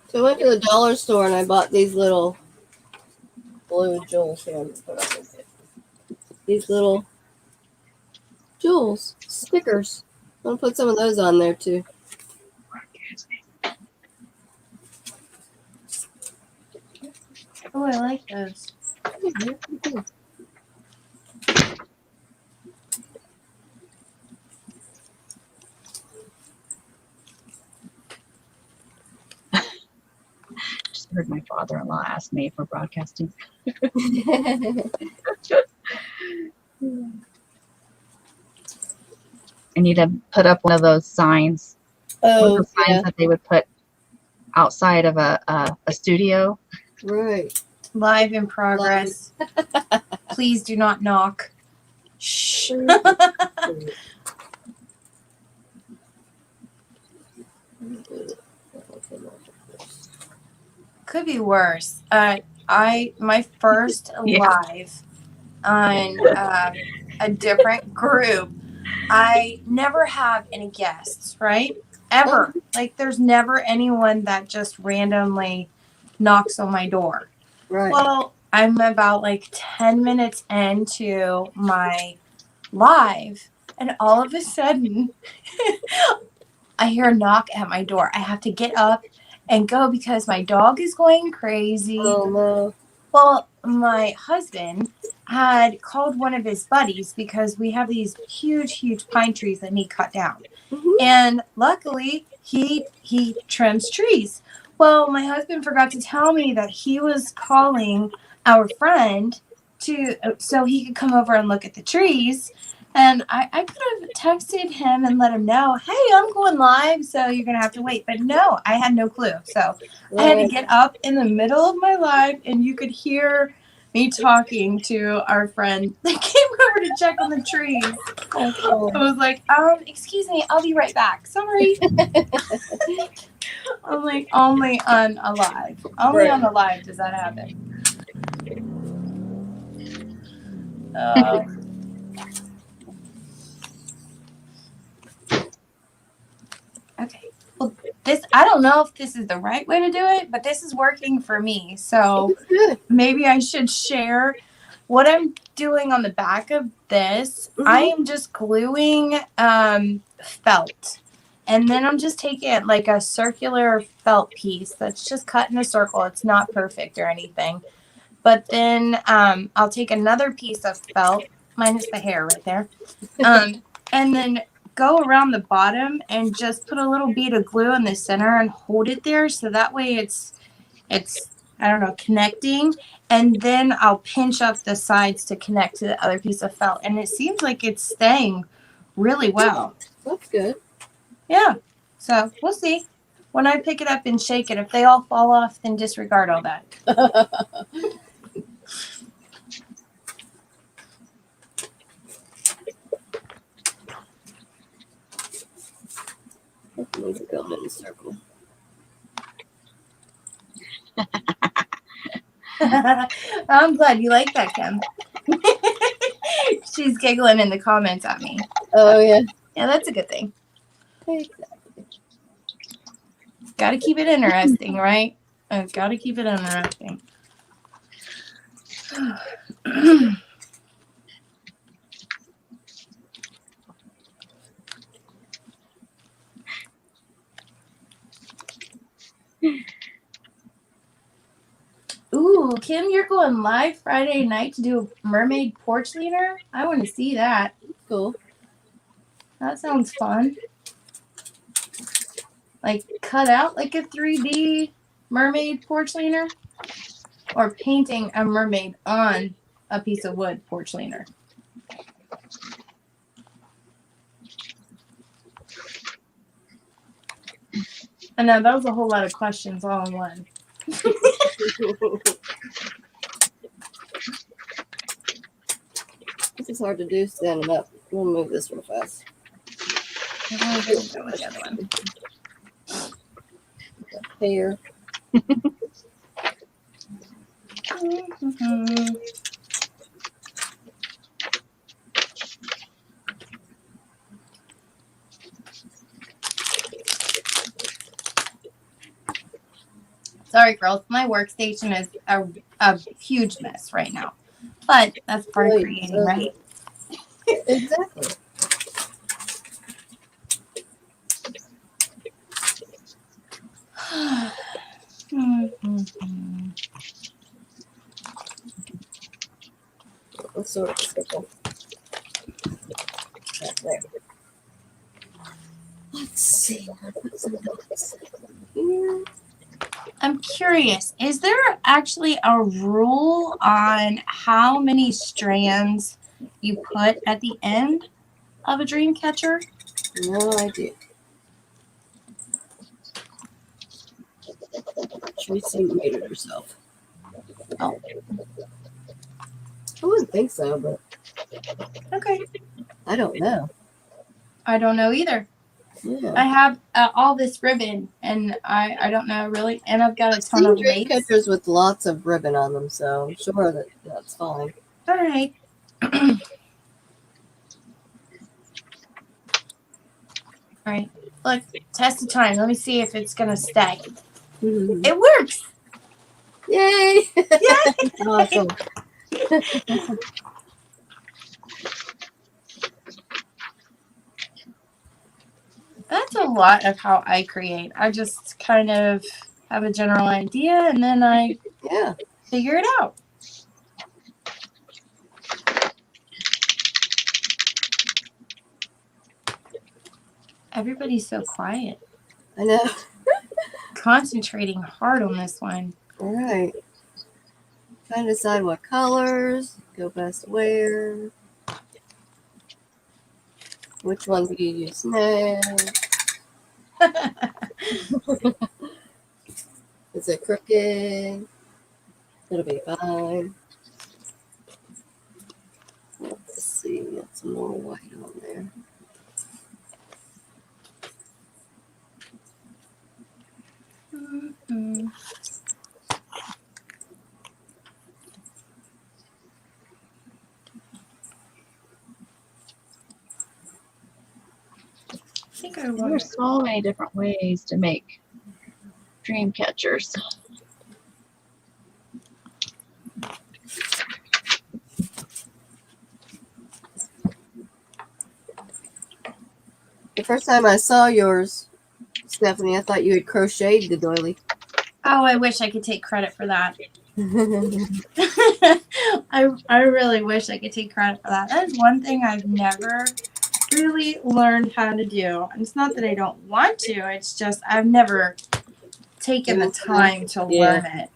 So I went to the dollar store and I bought these little blue jewels here. These little jewels, stickers. I'm gonna put some of those on there too. Oh, I like those. Just heard my father-in-law ask me for broadcasting. I need to put up one of those signs. Oh, Signs that they would put outside of a studio. right. Live in progress. Please do not knock. Shh. Could be worse. My first live on a different group. I never have any guests, right? Ever. Like there's never anyone that just randomly knocks on my door. Right. Well, I'm about like 10 minutes into my live, and all of a sudden, I hear a knock at my door. I have to get up and go because my dog is going crazy. Oh, no. Well, my husband had called one of his buddies because we have these huge pine trees that need cut down. Mm-hmm. And luckily, he trims trees. Well, my husband forgot to tell me that he was calling our friend so he could come over and look at the trees. And I could have texted him and let him know, hey, I'm going live, so you're going to have to wait. But no, I had no clue. So I had to get up in the middle of my live, and you could hear me talking to our friend that came over to check on the trees. Oh, I was like, excuse me, I'll be right back. Sorry. I'm like, only on Alive. Only on Alive does that happen. Okay. Well, I don't know if this is the right way to do it, but this is working for me. So maybe I should share what I'm doing on the back of this. I am just gluing felt. And then I'm just taking like a circular felt piece that's just cut in a circle. It's not perfect or anything. But then I'll take another piece of felt, minus the hair right there, and then go around the bottom and just put a little bead of glue in the center and hold it there. So that way it's I don't know, connecting. And then I'll pinch up the sides to connect to the other piece of felt. And it seems like it's staying really well. That's good. Yeah. So we'll see. When I pick it up and shake it, if they all fall off, then disregard all that. Let's go in a circle. I'm glad you like that, Kim. She's giggling in the comments at me. Oh, yeah. Yeah, that's a good thing. Exactly. Got to keep it interesting, right? Got to keep it interesting. Ooh, Kim, you're going live Friday night to do a mermaid porch cleaner? I want to see that. Cool. That sounds fun. Like cut out like a 3D mermaid porch cleaner? Or painting a mermaid on a piece of wood porch cleaner? I know, that was a whole lot of questions all in one. This is hard to do standing up. We'll move this real fast. Hair. Sorry, girls. My workstation is a huge mess right now. But that's part of creating, right? Exactly. Let's sort of circle. There. Let's see. Put some dots here. I'm curious, is there actually a rule on how many strands you put at the end of a dream catcher? No idea. Tracy made it herself. Oh. I wouldn't think so, but Okay. I don't know. I don't know either. Yeah. I have all this ribbon, and I don't know really, and I've got a ton of dream lace. catchers with lots of ribbon on them, so I'm sure that's fine. All right. All right. Look, test of time. Let me see if it's gonna stay. It works. Yay! Yay! Awesome. That's a lot of how I create. I just kind of have a general idea, and then I figure it out. Everybody's so quiet. I know. Concentrating hard on this one. All right. Trying to decide what colors go best where. Which one do you use next? Is it crooked? It'll be fine. Let's see. Get some more white on there. I think I want There's so many different ways to make dream catchers. The first time I saw yours, Stephanie, I thought you had crocheted the doily. Oh, I wish I could take credit for that. I really wish I could take credit for that. That is one thing I've never really learned how to do. And it's not that I don't want to, it's just I've never taken the time to learn it.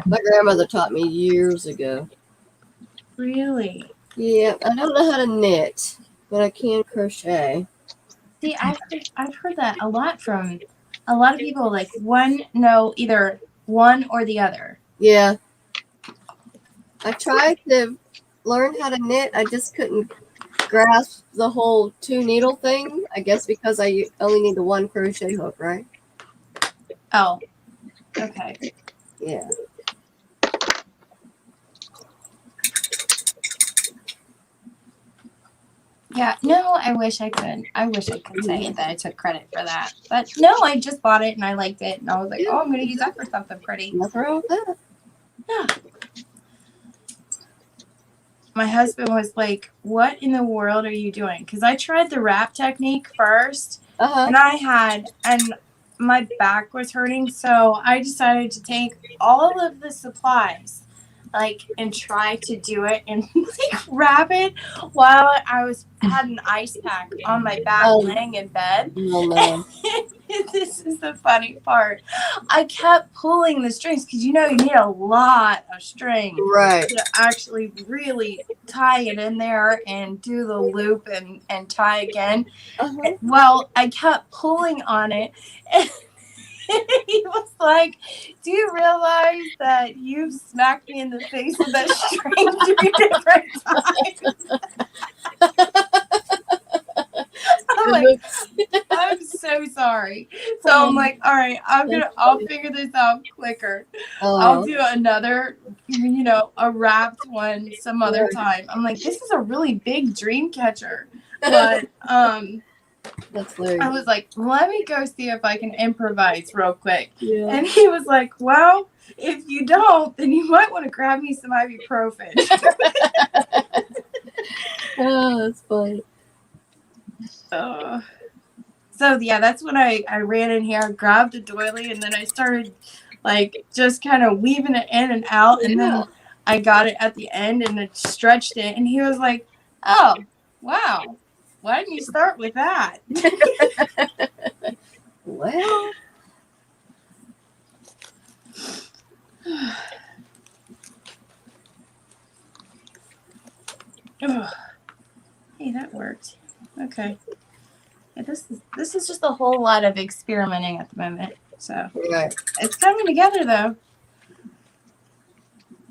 My grandmother taught me years ago. Really? Yeah, I don't know how to knit, but I can crochet. See, I've heard that a lot from a lot of people, like either one or the other. Yeah. I tried to learn how to knit. I just couldn't grasp the whole 2-needle thing. I guess because I only need the 1 crochet hook, right? Oh, okay. Yeah. Yeah, no, I wish I could. I wish I could say that I took credit for that. But no, I just bought it and I liked it. And I was like, oh, I'm going to use that for something pretty. Nothing wrong with that. Yeah. My husband was like, what in the world are you doing? Because I tried the wrap technique first. And and my back was hurting. So I decided to take all of the supplies, and try to do it and wrap it while I had an ice pack on my back laying in bed. Oh, no. This is the funny part. I kept pulling the strings because you need a lot of string to actually really tie it in there and do the loop and tie again. Well, I kept pulling on it. And he was like, do you realize that you've smacked me in the face with that string 3 different times? I'm like, I'm so sorry. So I'm like, all right, I'll figure this out quicker. I'll do another, a wrapped one some other time. I'm like, this is a really big dream catcher. But that's hilarious. I was like, let me go see if I can improvise real quick. Yeah. And he was like, well, if you don't, then you might want to grab me some ibuprofen. Oh, that's funny. So yeah, that's when I ran in here, grabbed a doily, and then I started just kind of weaving it in and out, and then I got it at the end and it stretched it, and he was like, oh, wow, why didn't you start with that? Well, hey, that worked. Okay. Yeah, this is just a whole lot of experimenting at the moment. So it's coming together though.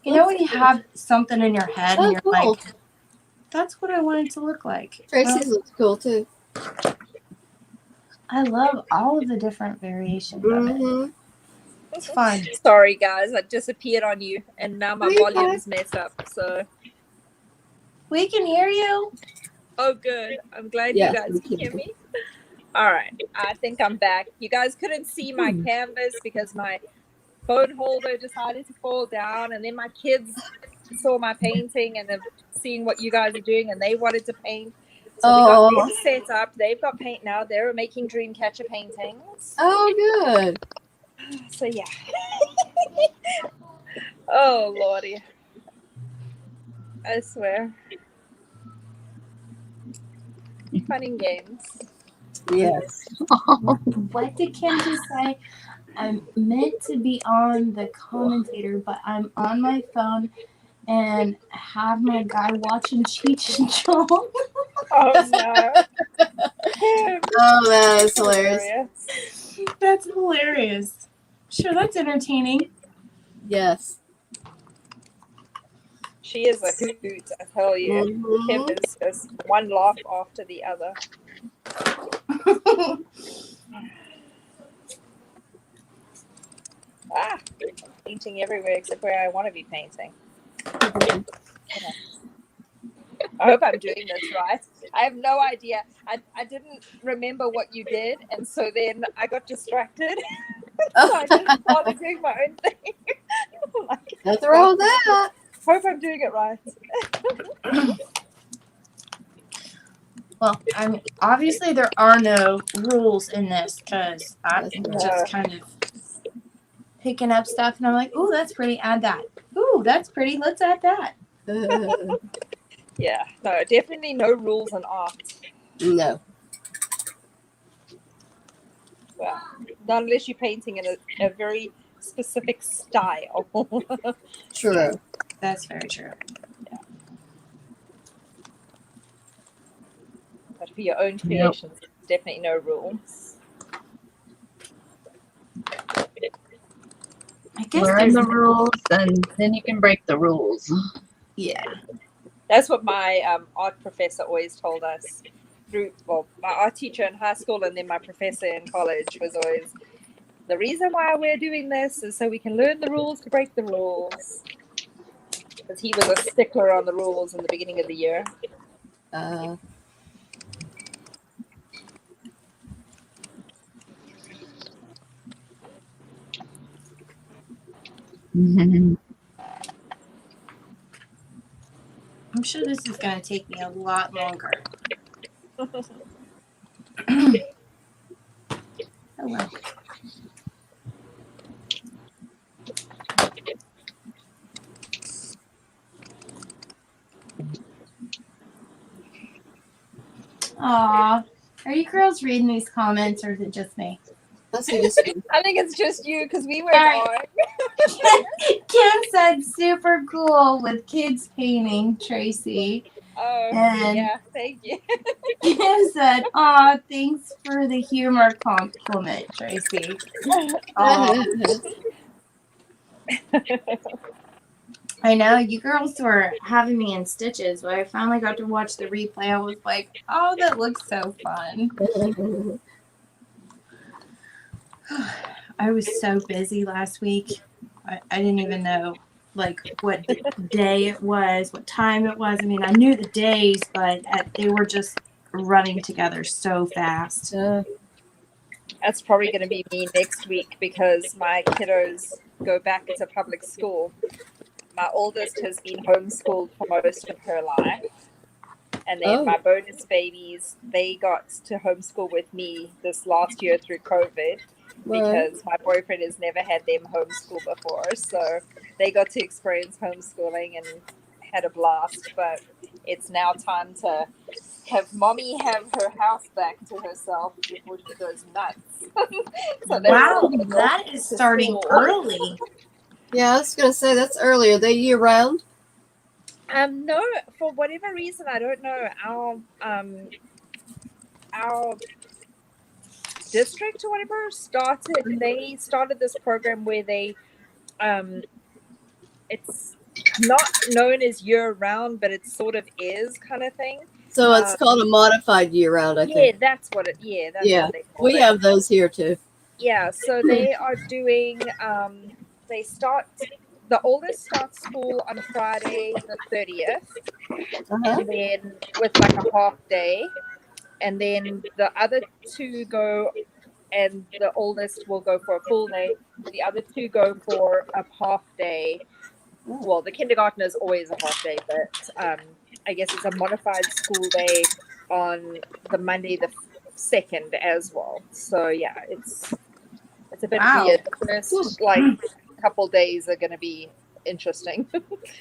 You know when you have something in your head and you're like, that's what I want it to look like. Tracy's looks cool too. I love all of the different variations of it. It's fun. Sorry guys, I disappeared on you and now my volume's messed up. So we can hear you. Oh good. I'm glad you guys can hear me. All right. I think I'm back. You guys couldn't see my canvas because my phone holder decided to fall down, and then my kids saw my painting and have seen what you guys are doing and they wanted to paint. So we got them set up. They've got paint now. They're making Dreamcatcher paintings. Oh, good. So yeah. Oh Lordy. I swear. Fun and games. Yes. What did Kim just say? I'm meant to be on the commentator, but I'm on my phone and have my guy watching Cheech and Chong. Oh no. Oh, that is hilarious. That's hilarious. Sure, that's entertaining. Yes. She is a hoot, I tell you. Kim is just one laugh after the other. Painting everywhere except where I want to be painting. I hope I'm doing this right. I have no idea. I didn't remember what you did, and so then I got distracted. So I just started doing my own thing. Like, Nothing wrong with that. hope I'm doing it right. Well, I mean, obviously there are no rules in this because I'm just kind of picking up stuff and I'm like, ooh, that's pretty, add that. Ooh, that's pretty, let's add that. Yeah, no, definitely no rules in art. No. Well, not unless you're painting in a very specific style. True. That's very true. But for your own creations, definitely no rules. I guess learn the rules, and then you can break the rules. Yeah. That's what my art professor always told us. My art teacher in high school and then my professor in college was always, the reason why we're doing this is so we can learn the rules to break the rules. Because he was a stickler on the rules in the beginning of the year. I'm sure this is going to take me a lot longer. Oh, well. Aw, are you girls reading these comments or is it just me? I think it's just you because we were on. Kim said super cool with kids painting, Tracy. Oh, and yeah, thank you. Kim said, aw, thanks for the humor compliment, Tracy. I know, you girls were having me in stitches. When I finally got to watch the replay, I was like, oh, that looks so fun. I was so busy last week. I didn't even know, like, what day it was, what time it was. I mean, I knew the days, but they were just running together so fast. That's probably going to be me next week because my kiddos go back to public school. My oldest has been homeschooled for most of her life. And then my bonus babies, they got to homeschool with me this last year through COVID because my boyfriend has never had them homeschool before. So they got to experience homeschooling and had a blast. But it's now time to have mommy have her house back to herself before she goes nuts. So wow, that is starting early. Yeah, I was going to say that's earlier. They year round? No, for whatever reason, I don't know. Our district or whatever they started this program where they, it's not known as year round, but it sort of is kind of thing. So it's called a modified year round, I think. Yeah, that's what it, that's what they call it. We have those here too. Yeah, so they are doing, they start, the oldest starts school on Friday the 30th, and then with like a half day, and then the other two go, and the oldest will go for a full day. The other two go for a half day. Well, the kindergarten is always a half day, but I guess it's a modified school day on the Monday the 2nd as well. So yeah, it's a bit weird. The first couple days are going to be interesting.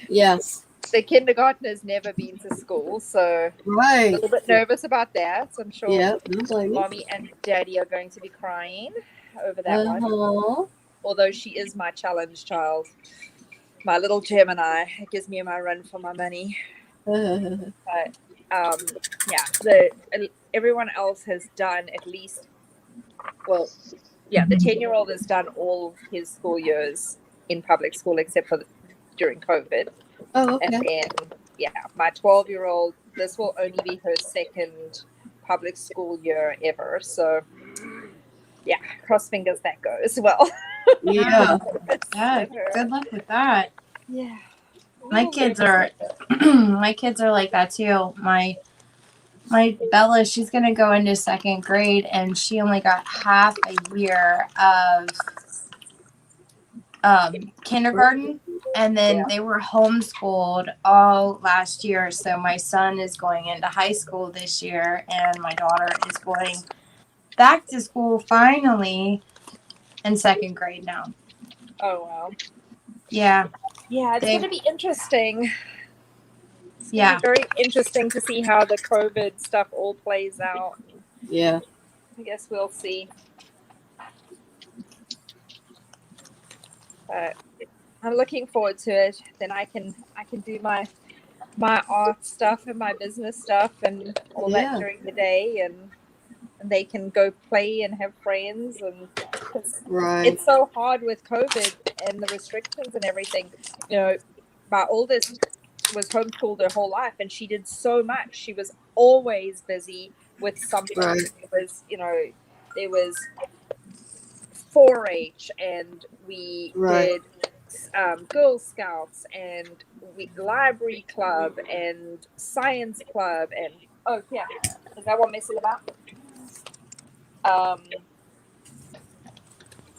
Yes. The kindergarten has never been to school, so a little bit nervous about that. I'm sure mommy and daddy are going to be crying over that one. Although she is my challenge child, my little Gemini. It gives me my run for my money. But everyone else has done at least, the 10-year-old has done all his school years in public school except for during COVID. Oh, okay. And then, my 12-year-old, this will only be her second public school year ever. So, cross fingers that goes well. Yeah. Yeah, good luck with that. Yeah. My kids are like that too. My Bella, she's gonna go into 2nd grade, and she only got half a year of kindergarten, and then they were homeschooled all last year. So my son is going into high school this year, and my daughter is going back to school finally in 2nd grade now. Oh wow. Yeah. Yeah, it's going to be interesting. It's Yeah. very interesting to see how the COVID stuff all plays out. Yeah. I guess we'll see. But I'm looking forward to it. Then I can do my art stuff and my business stuff and all that during the day, and they can go play and have friends. And it's so hard with COVID and the restrictions and everything. You know, my oldest was homeschooled her whole life, and she did so much. She was always busy with something. It was, there was 4-H, and we did Girl Scouts, and library club, and science club, and is that what I'm messing about?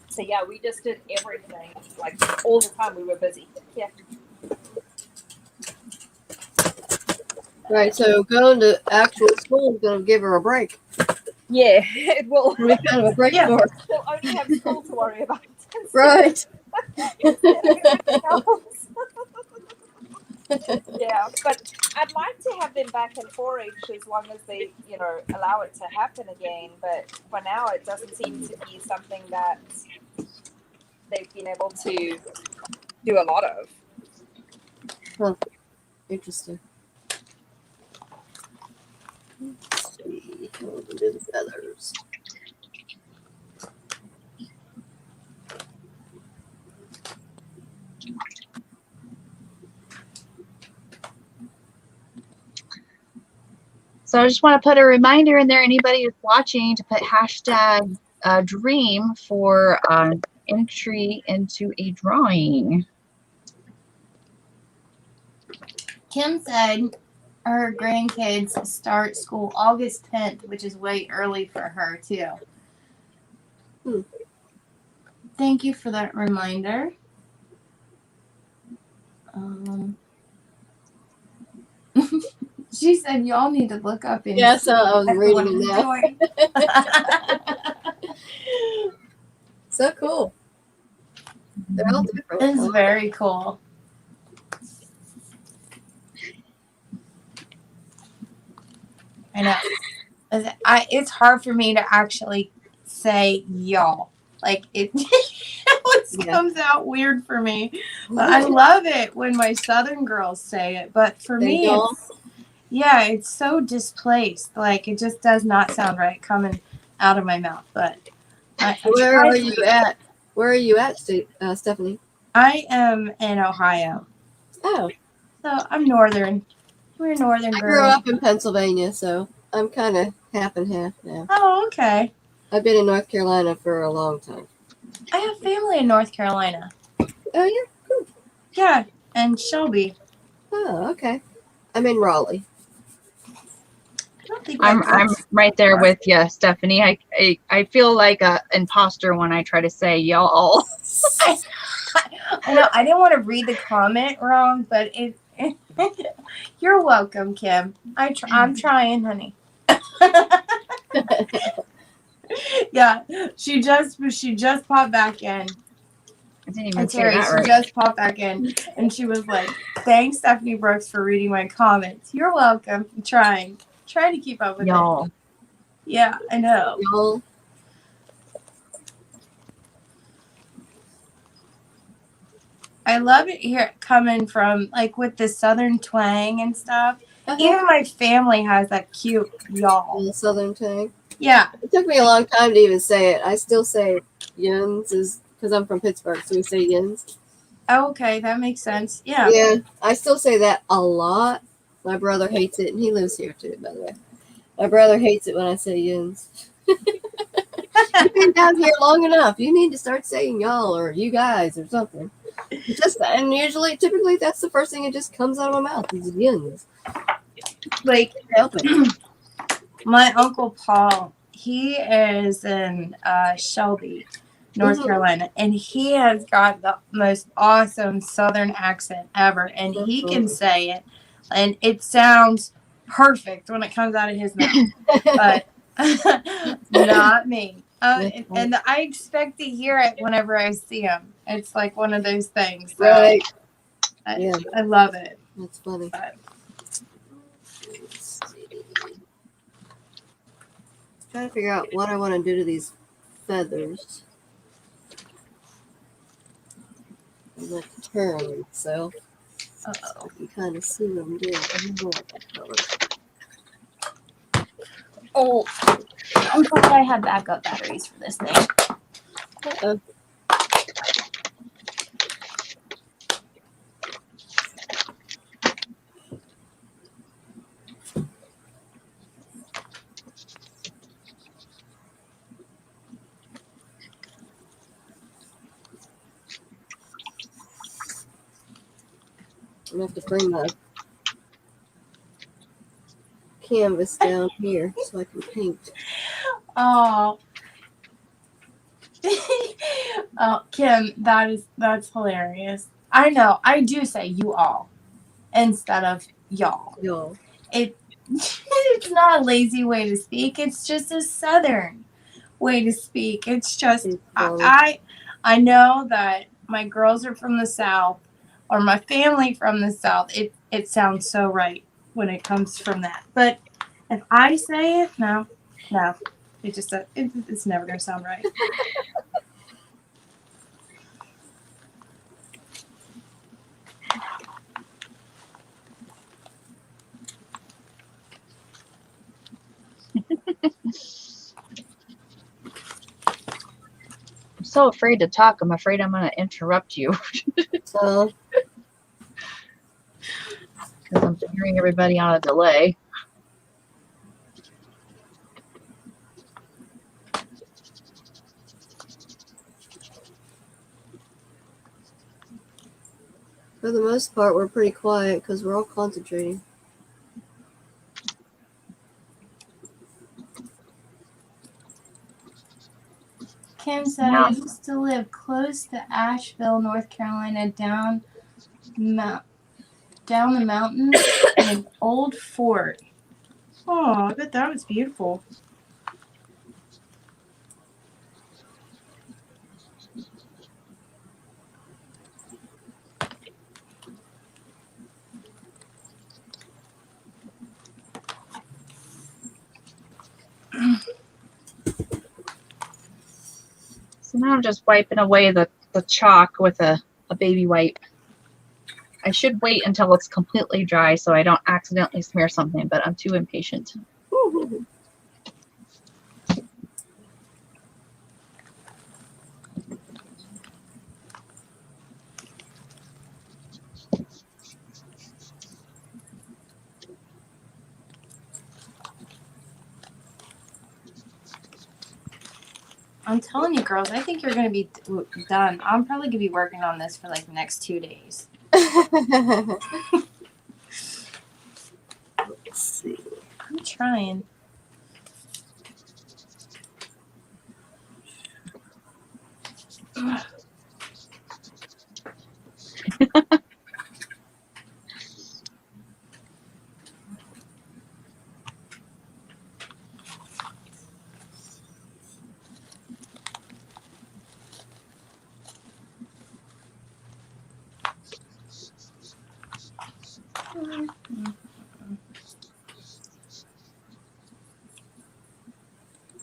So yeah, we just did everything, like all the time. We were busy. Yeah. Right, so going to actual school is going to give her a break. Yeah, it will. It'll be kind of a break for her. She'll only have school to worry about. Right. Yeah, but I'd like to have them back in 4-H as long as they, allow it to happen again. But for now, it doesn't seem to be something that they've been able to do a lot of. Huh. Interesting. Let's see. We'll do the feathers. So I just want to put a reminder in there, anybody who's watching, to put hashtag dream for entry into a drawing. Kim said her grandkids start school August 10th, which is way early for her too. Thank you for that reminder. She said y'all need to look up and yeah, so I was reading that. So cool. They're all different. This is very cool. I know. It's hard for me to actually say y'all. Like it comes out weird for me. But I love it when my Southern girls say it. But for me, it's so displaced. Like it just does not sound right coming out of my mouth. But where are you at? Where are you at, Stephanie? I am in Ohio. Oh. So I'm northern. We're northern girls. I grew up in Pennsylvania, so I'm kind of half and half now. Oh, okay. I've been in North Carolina for a long time. I have family in North Carolina. Oh, yeah? Cool. Yeah, and Shelby. Oh, okay. I'm in Raleigh. I'm right there with you, Stephanie. I feel like an imposter when I try to say y'all. I know I didn't want to read the comment wrong, but you're welcome, Kim. I'm trying, honey. Yeah, she just popped back in. I didn't even say Terri, that right. She just popped back in, and she was like, "Thanks, Stephanie Brooks, for reading my comments. You're welcome. I'm trying to keep up with y'all. it." Yeah, I know. Y'all. I love it here coming from like with the Southern twang and stuff. Even my family has that cute y'all. The Southern twang. Yeah. It took me a long time to even say it. I still say yins because I'm from Pittsburgh, so we say yins. Oh, okay, that makes sense. Yeah. Yeah, I still say that a lot. My brother hates it, and he lives here too, by the way. My brother hates it when I say yins. You've been down here long enough. You need to start saying y'all or you guys or something. And typically, that's the first thing that just comes out of my mouth is yins. Like, Help it. my Uncle Paul, he is in Shelby, North Carolina, and he has got the most awesome Southern accent ever, and he can say it, and it sounds perfect when it comes out of his mouth, but not me. And I expect to hear it whenever I see him. It's like one of those things. So Right. I love it. That's funny. But Let's see. Trying to figure out what I want to do to these feathers. I'm going to turn, so you can kind of see what I'm doing. I don't know what that color. oh, I'm glad I had backup batteries for this thing. Uh-oh. I'm going to have to bring my canvas down here so I can paint. Oh. Oh, Kim, that's hilarious. I know. I do say you all instead of y'all. Y'all. It's not a lazy way to speak. It's just a Southern way to speak. It's just I know that my girls are from the South or my family from the South. It sounds so right when it comes from that. But if I say it, no, it's never gonna sound right. I'm so afraid to talk. I'm afraid I'm going to interrupt you. So, because I'm hearing everybody on a delay. for the most part, we're pretty quiet because we're all concentrating. Kim said I used to live close to Asheville, North Carolina, down the mountains in an old fort. Oh, I bet that was beautiful. So now I'm just wiping away the chalk with a baby wipe. I should wait until it's completely dry so I don't accidentally smear something, but I'm too impatient. I'm telling you, girls, I think you're going to be done. I'm probably going to be working on this for like the next 2 days. Let's see. I'm trying.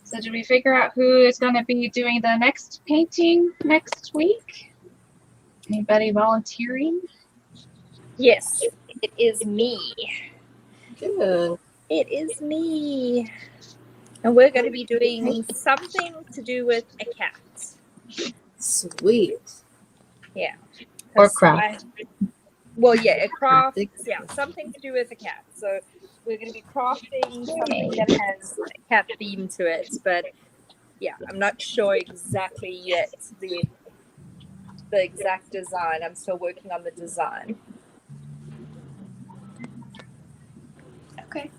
So did we figure out who is going to be doing the next painting next week? Anybody volunteering? Yes, it is me. Good. It is me. And we're going to be doing something to do with a cat. Sweet. Yeah. Or craft. A craft. Yeah, something to do with a cat. So we're going to be crafting something that has a cat theme to it. But yeah, I'm not sure exactly yet the exact design. I'm still working on the design. Okay.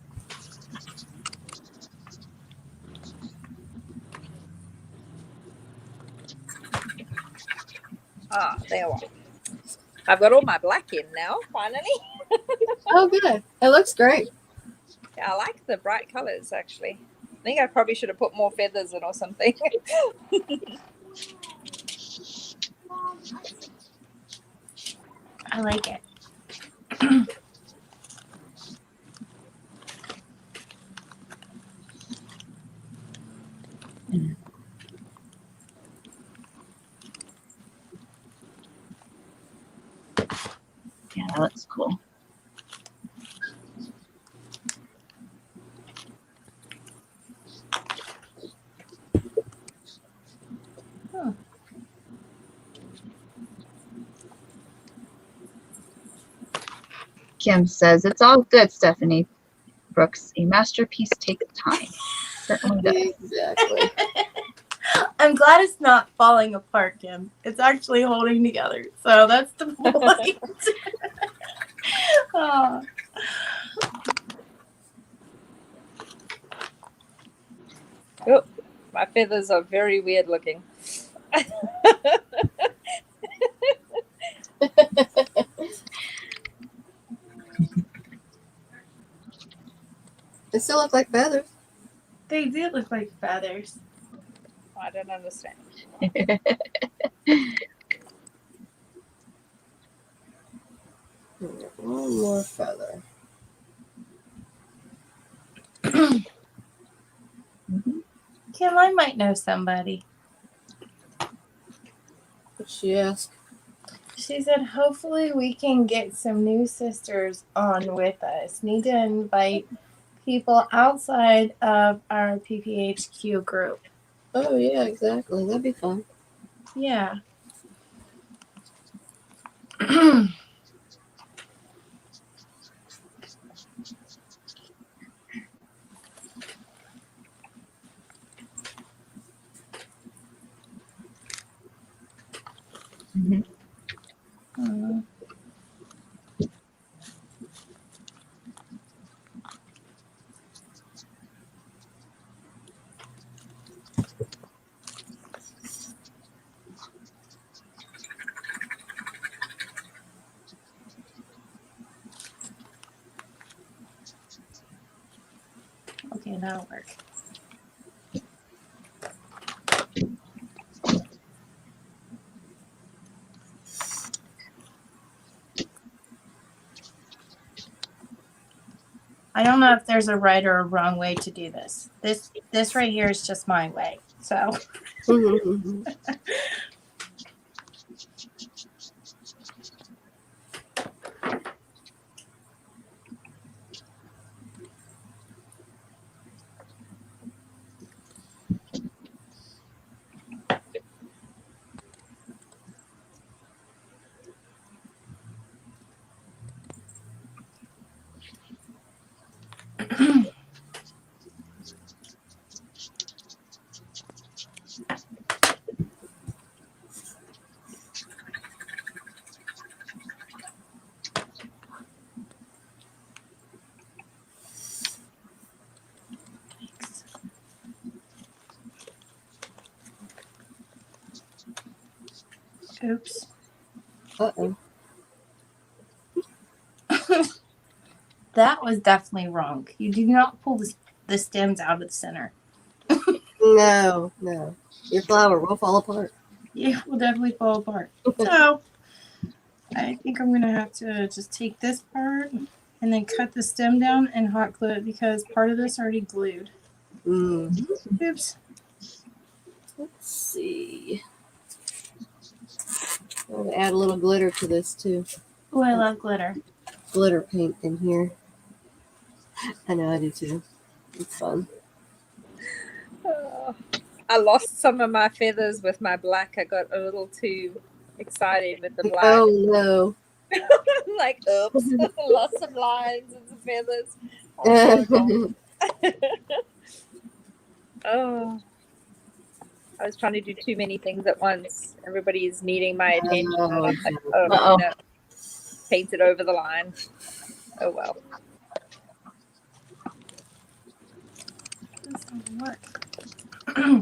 Ah, there we are. I've got all my black in now, finally. Oh, good. It looks great. Yeah, I like the bright colors, actually. I think I probably should have put more feathers in or something. I like it. Yeah, that looks cool. Huh. Kim says, it's all good, Stephanie Brooks. A masterpiece takes time. Certainly does. Exactly. I'm glad it's not falling apart, Kim. It's actually holding together. So that's the point. Oh. Oh, my feathers are very weird looking. They still look like feathers. They do look like feathers. I don't understand. One more feather. Kim, I might know somebody. What'd she ask? She said, hopefully we can get some new sisters on with us. Need to invite people outside of our PPHQ group. Oh, yeah, exactly. That'd be fun. Yeah. Mhm. Okay, that'll work. I don't know if there's a right or a wrong way to do this. This right here is just my way. So oops. Uh-oh. That was definitely wrong. You do not pull the stems out of the center. No. Your flower will fall apart. Yeah, it will definitely fall apart. So I think I'm going to have to just take this part and then cut the stem down and hot glue it because part of this already glued. Oops. Let's see. I'm going to add a little glitter to this, too. Oh, I love glitter. Glitter paint in here. I know, I do, too. It's fun. I lost some of my feathers with my black. I got a little too excited with the black. Oh, no. Like, oops, lost some lines and some feathers. Oh, so oh. I was trying to do too many things at once. Everybody's needing my attention. And I'm like, Uh-oh. no. Painted over the line. Oh well. This doesn't work. I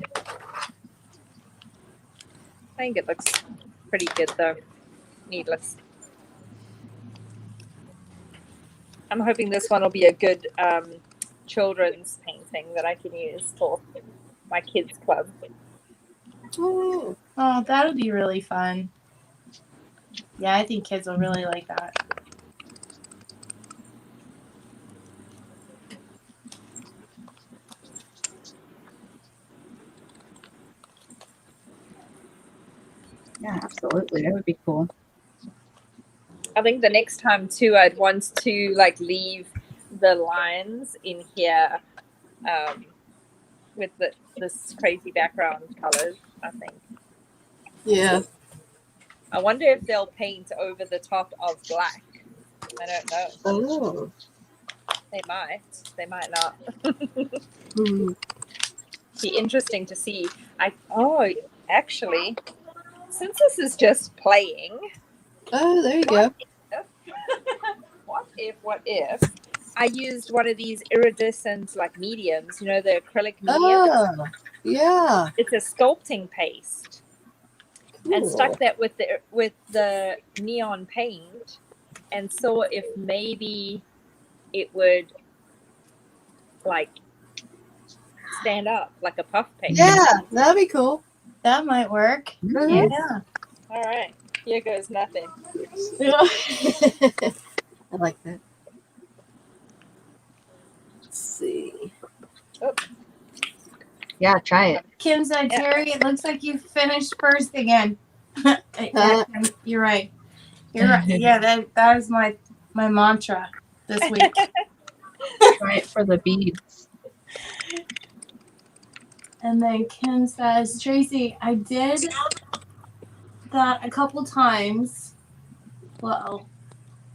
think it looks pretty good though. Needless. I'm hoping this one will be a good children's painting that I can use for my kids club. Oh, Oh, that'll be really fun. Yeah, I think kids will really like that. Yeah, absolutely. That would be cool. I think the next time too, I'd want to like leave the lines in here with this crazy background colors. I think. yeah. I wonder if they'll paint over the top of black. I don't know. Oh. They might. They might not. Hmm. Be interesting to see. Actually, since this is just playing, Oh, there you go. what if I used one of these iridescent like mediums, you know, the acrylic mediums. Oh, yeah. It's a sculpting paste. Cool. And stuck that with the neon paint and saw if maybe it would like stand up like a puff paint. Yeah, that'd be cool. That might work. Mhm. Yeah. All right. Here goes nothing. I like that. Let's see. Oh, Yeah, try it. Kim said, Terri, it looks like you finished first again. Yeah, Kim, you're right. You're right. Yeah, that is my mantra this week. Try it for the beads. And then Kim says, Tracy, I did that a couple times. Well,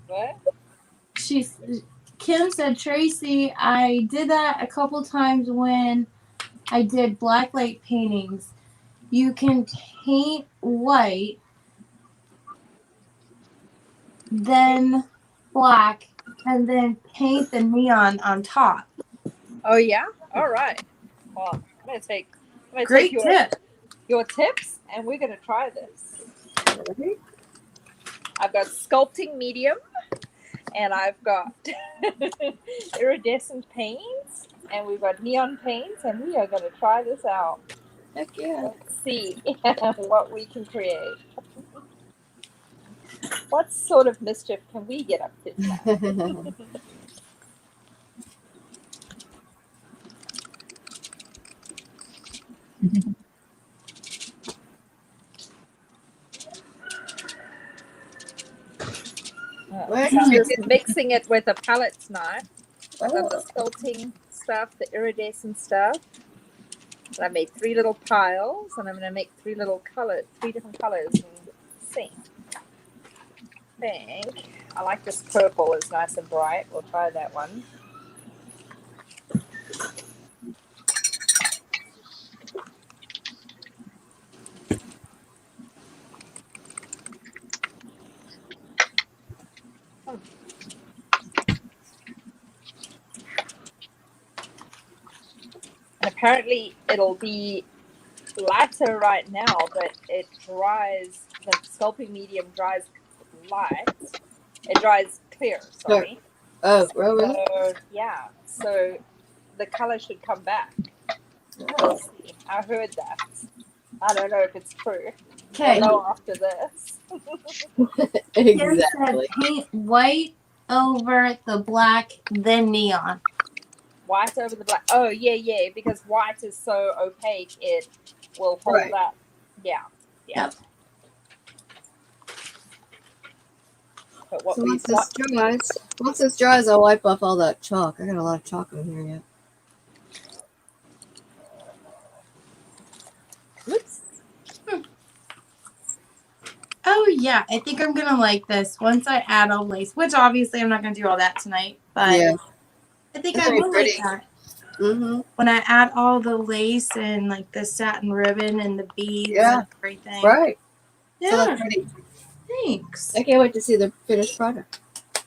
what? Kim said, Tracy, I did that a couple times when I did blacklight paintings. You can paint white, then black, and then paint the neon on top. Oh yeah. All right. Well, I'm gonna take Great tip. your tips, and we're gonna try this. I've got sculpting medium, and I've got iridescent paints, and we've got neon paints, and we are going to try this out. Heck yeah. Let's see what we can create. What sort of mischief can we get up to tonight? So I'm just mixing it with a palette knife. I've got the sculpting stuff, the iridescent stuff. And I made 3 little piles, and I'm going to make 3 different colors, and see. I think I like this purple. It's nice and bright. We'll try that one. And apparently it'll be lighter right now, but it dries, the sculpting medium dries light. It dries clear, sorry. Oh, really? So, yeah, so the color should come back. Oh. Let's see. I heard that. I don't know if it's true. Okay. I'll know after this. Kim said Exactly. paint white over the black, then neon. White over the black. Oh, yeah, because white is so opaque, it will hold Right. that. Yeah. Yep. But what So we once this dries, I'll wipe off all that chalk. I got a lot of chalk in here yet. Whoops. Oh, yeah. I think I'm going to like this once I add all lace, which obviously I'm not going to do all that tonight, but Yeah. I think It's I very will pretty. like that. Mm-hmm. When I add all the lace and like the satin ribbon and the beads Yeah. and everything. Right. Yeah. So that's pretty. Thanks. I can't wait to see the finished product.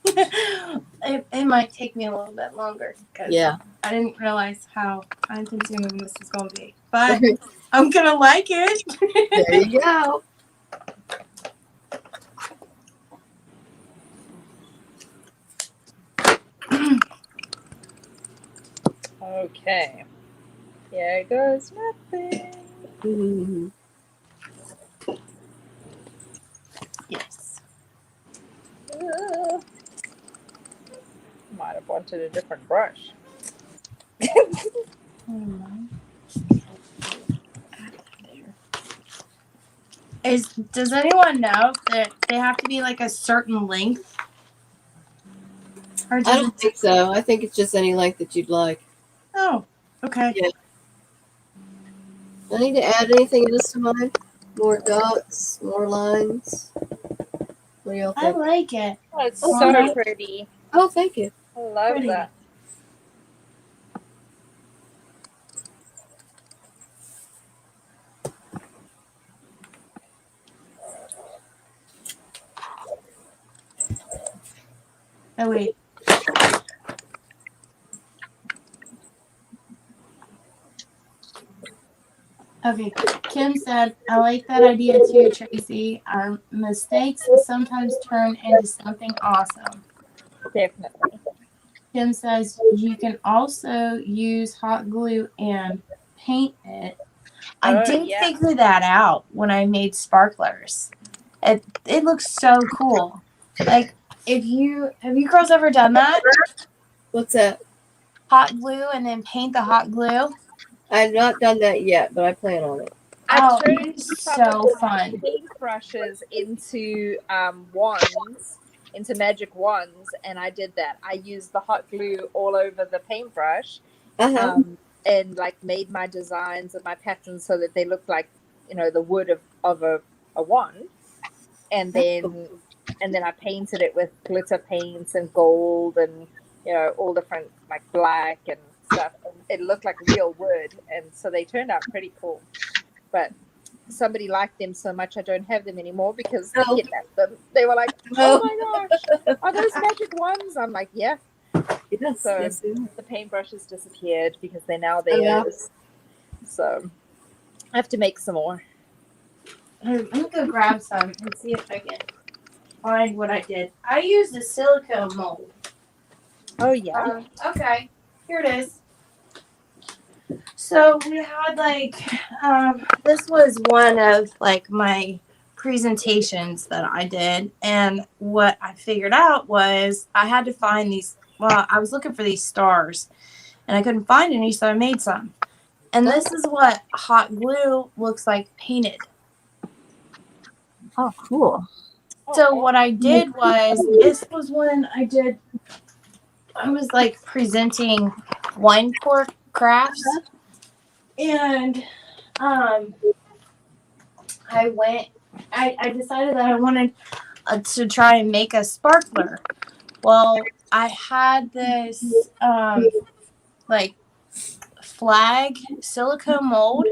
It might take me a little bit longer because I didn't realize how time consuming this is going to be. But I'm going to like it. There you go. Okay. Here goes nothing. Mm-hmm. Yes. Might have wanted a different brush. Does anyone know that they have to be like a certain length? Or I don't think so. I think it's just any length that you'd like. Oh, okay. Yeah. I need to add anything to this time. More dots, more lines. What do y'all I think? like it. Oh, it's Oh, so nice. pretty. Oh, thank you. I love Pretty. that. Oh, wait. Okay, Kim said, I like that idea too, Tracy. Our mistakes sometimes turn into something awesome. Definitely. Kim says, you can also use hot glue and paint it. I did figure that out when I made sparklers. It looks so cool. Like, have you girls ever done that? What's that? Hot glue and then paint the hot glue? I have not done that yet, but I plan on it. I turned it's so fun. paintbrushes into wands, into magic wands, and I did that. I used the hot glue all over the paintbrush, and like made my designs and my patterns so that they look like, you know, the wood of a wand, and then I painted it with glitter paints and gold and, you know, all different like black and stuff. It looked like real wood, and so they turned out pretty cool. But somebody liked them so much I don't have them anymore because they kidnapped them. They were like, "Oh my gosh, are those magic ones?" I'm like, "Yeah." Yes, So yes, the paintbrushes disappeared because they're now theirs. So I have to make some more. Let me go grab some and see if I can find what I did. I used a silicone mold. Oh yeah. Okay, here it is. So we had like, this was one of like my presentations that I did. And what I figured out was I had to find these, well, I was looking for these stars and I couldn't find any, so I made some. And this is what hot glue looks like painted. Oh, cool. So what I did was, this was when I was like presenting wine cork crafts. And I decided that I wanted to try and make a sparkler. Well, I had this like flag silicone mold,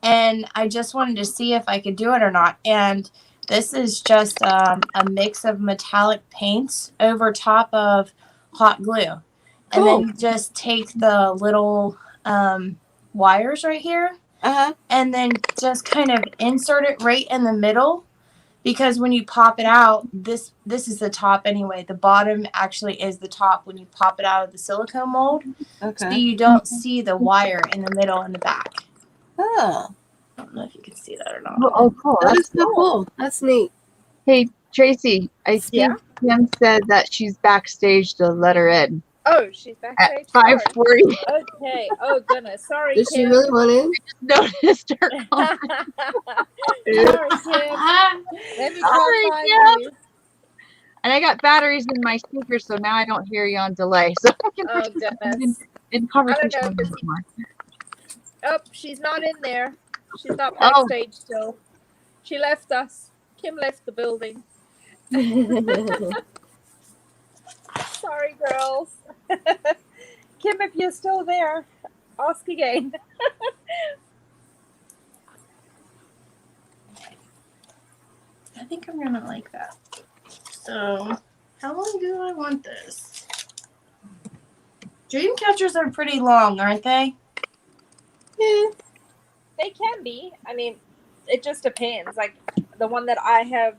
and I just wanted to see if I could do it or not. And this is just a mix of metallic paints over top of hot glue. And then you just take the little wires right here, and then just kind of insert it right in the middle, because when you pop it out, this is the top anyway. The bottom actually is the top when you pop it out of the silicone mold. So you don't see the wire in the middle and the back. Oh. I don't know if you can see that or not. Oh, cool. That's so cool. That's neat. Hey, Tracy, I think Kim said that she's backstage to let her in. Oh, she's backstage at 5:40. Okay. Oh goodness. Sorry, Did Kim. she really want in? Noticed her. Sorry, Kim. Let me Sorry, find Kim. you. And I got batteries in my speaker, so now I don't hear you on delay. So I can Oh goodness. in conversation I don't know with you more. Oh, she's not in there. She's not backstage still. She left us. Kim left the building. Sorry, girls. Kim, if you're still there, Ask again. I think I'm gonna like that. So, how long do I want this? Dream catchers are pretty long, aren't they? Yeah. They can be. I mean, it just depends. Like the one that I have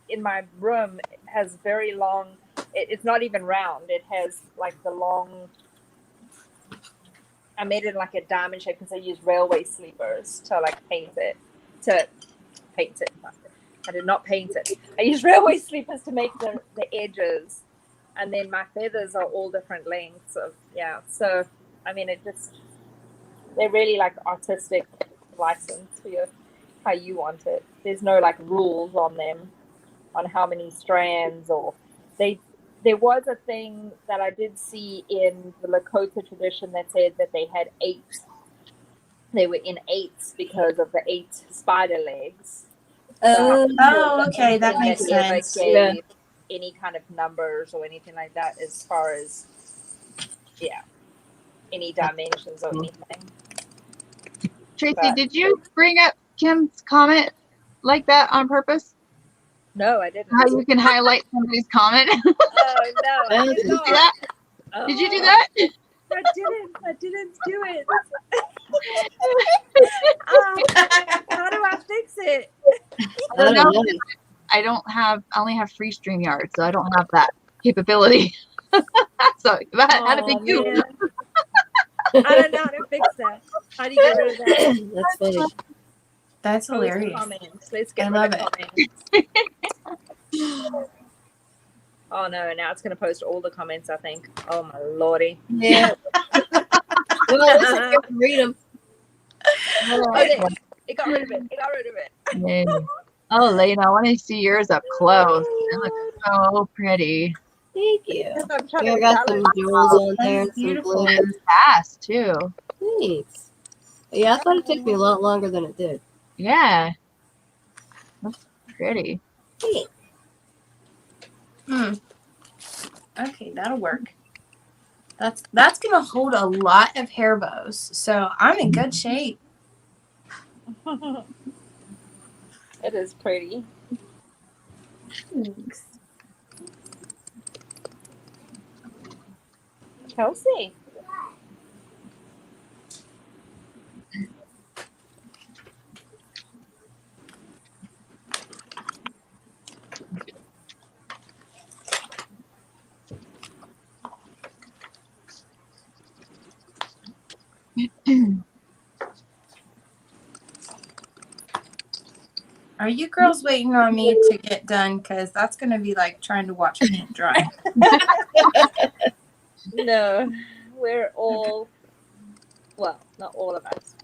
in my room has very long. It's not even round. It has like the long. I made it like a diamond shape because I use railway sleepers to like paint it. I did not paint it. I use railway sleepers to make the edges, and then my feathers are all different lengths of So I mean, they're really like artistic license for how you want it. There's no like rules on them on how many strands or there was a thing that I did see in the Lakota tradition that said that they had 8. They were in 8s because of the 8 spider legs. Okay, that makes sense. Gave any kind of numbers or anything like that as far as any dimensions or anything. Tracy, did you bring up Kim's comment like that on purpose? No, I didn't. How you can highlight somebody's comment? Oh no! Did you do that? Did you do that? I didn't do it. How do I fix it? I don't know. I only have free StreamYard, so I don't have that capability. So that had to be you. Man. I don't know how to fix that. How do you get rid of that? That's funny. That's hilarious. Comments. Let's get rid of comments. Oh no, now it's going to post all the comments, I think. Oh my lordy. Yeah. Well, at least I can read them. It got rid of it. Yeah. Oh, Lena, I want to see yours up close. It looks so pretty. Thank you. I'm trying Yeah, I to got some jewels on there and some beautiful. glitter. And fast, too. Thanks. Yeah, I thought it'd take me a lot longer than it did. Yeah. That's pretty. Thanks. Okay, that'll work. That's gonna hold a lot of hair bows, so I'm in good shape. It is pretty. Thanks. Kelsey. Are you girls waiting on me to get done? Because that's going to be like trying to watch paint dry. No, we're all, well, not all of us.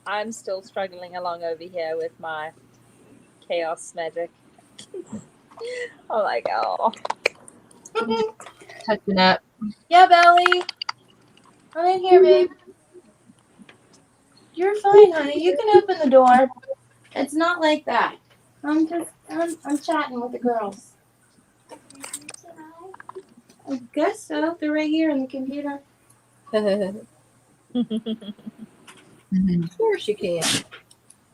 I'm still struggling along over here with my chaos magic. I'm like, oh. Touching up. Yeah, Belly. I'm in here, babe. You're fine, honey. You can open the door. It's not like that. I'm chatting with the girls. I guess so. They're right here in the computer. Of course you can.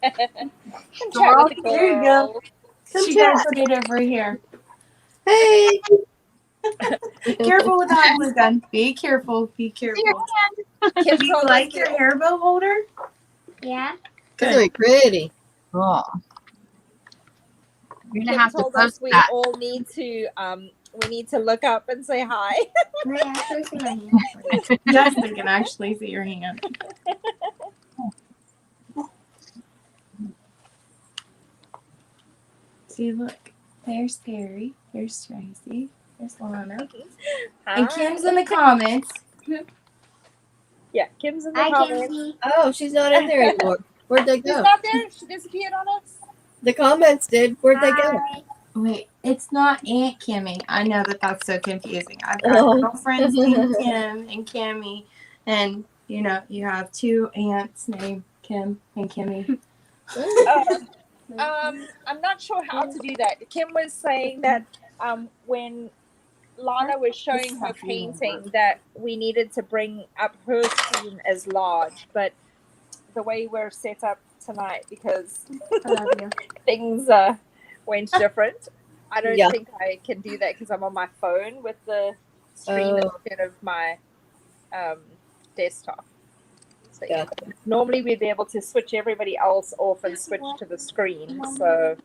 Come chat with the There you go. girls. Come She chat. got put it over here. Hey. Careful with that glue gun. Be careful. Be careful. Kim Do you told us like your to- hair bow holder? Yeah. That's really pretty. Oh. You're Kim gonna have to told us post we that. all need to look up and say hi. May I actually see my hand? Justin can actually see your hand. See, look. There's Terri. There's Tracy. There's Lana. And Kim's in the comments. Yeah, Kim's in the Hi, comments. Kenzie. Oh, she's not in there anymore. Where'd they She's go? not there. She disappeared on us. The comments did. Where'd they go? Hi. Wait, it's not Aunt Kimmy. I know that that's so confusing. I've got Oh. girlfriends named Kim and Kimmy, and you know you have 2 aunts named Kim and Kimmy. I'm not sure how to do that. Kim was saying that when Lana was showing her painting that we needed to bring up her screen as large, but the way we're set up tonight, because I love you. things went different, I don't think I can do that because I'm on my phone with the screen instead of my desktop. So normally we'd be able to switch everybody else off and switch to the screen. So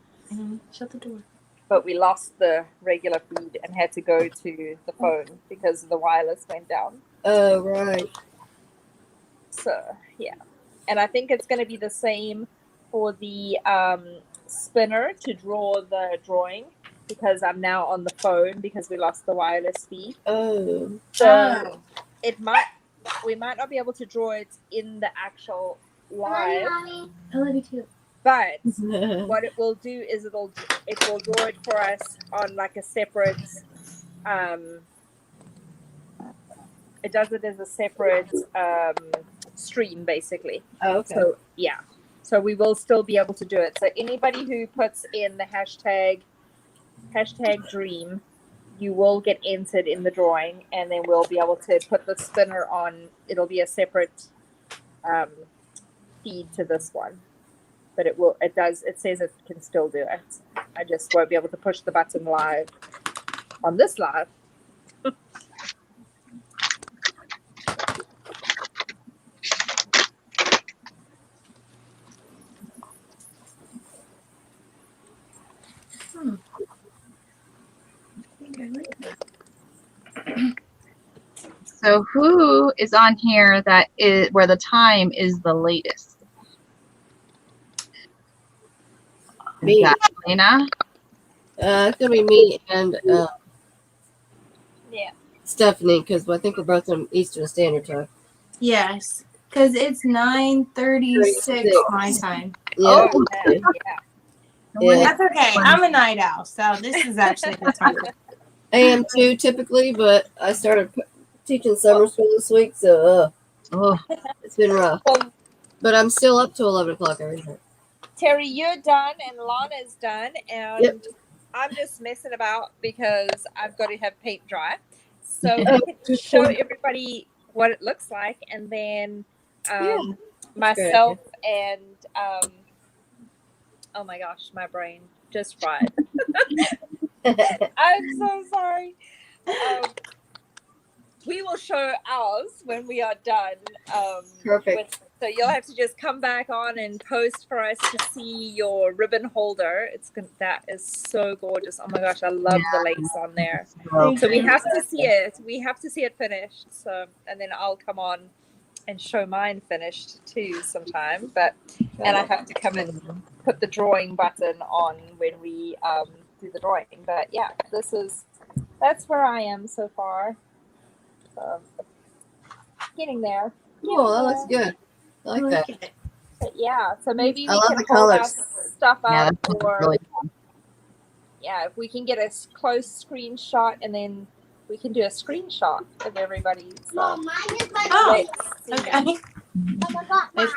shut the door. But we lost the regular feed and had to go to the phone because the wireless went down. Oh, right. So yeah, and I think it's going to be the same for the spinner to draw the drawing, because I'm now on the phone because we lost the wireless feed. Oh. So we might not be able to draw it in the actual live. I love you too. But what it will do is it will draw it for us on like a separate. It does it as a separate stream, basically. Oh, okay. So yeah, so we will still be able to do it. So anybody who puts in the hashtag dream, you will get entered in the drawing, and then we'll be able to put the spinner on. It'll be a separate feed to this one, but it says it can still do it. I just won't be able to push the button live on this live. So who is on here that is where the time is the latest? Me. Is that Elena? It's gonna be me and Yeah. Stephanie, because I think we're both on Eastern Standard Time. Yes, because it's 9:36 my time. Yeah. Oh, yeah. Yeah. That's okay. I'm a night owl, so this is actually the time. I am too, typically, but I started teaching summer school this week, so it's been rough. But I'm still up to 11 o'clock every night. Terry, you're done, and Lana's done, and I'm just messing about because I've got to have paint dry. So we can show everybody what it looks like, and then myself and oh my gosh, my brain just fried. I'm so sorry. We will show ours when we are done. Perfect. So you'll have to just come back on and post for us to see your ribbon holder. That is so gorgeous. Oh my gosh, I love the lace on there. So we have to see it. We have to see it finished. So, and then I'll come on and show mine finished too sometime. And I have to come and put the drawing button on when we do the drawing. But yeah, that's where I am so far. Getting there. Cool, that looks good. I like that. But yeah, so maybe I we love can the hold our colors. stuff Yeah, up, that's or really fun. if we can get a close screenshot, and then we can do a screenshot of everybody's. Mom, mine is my Okay.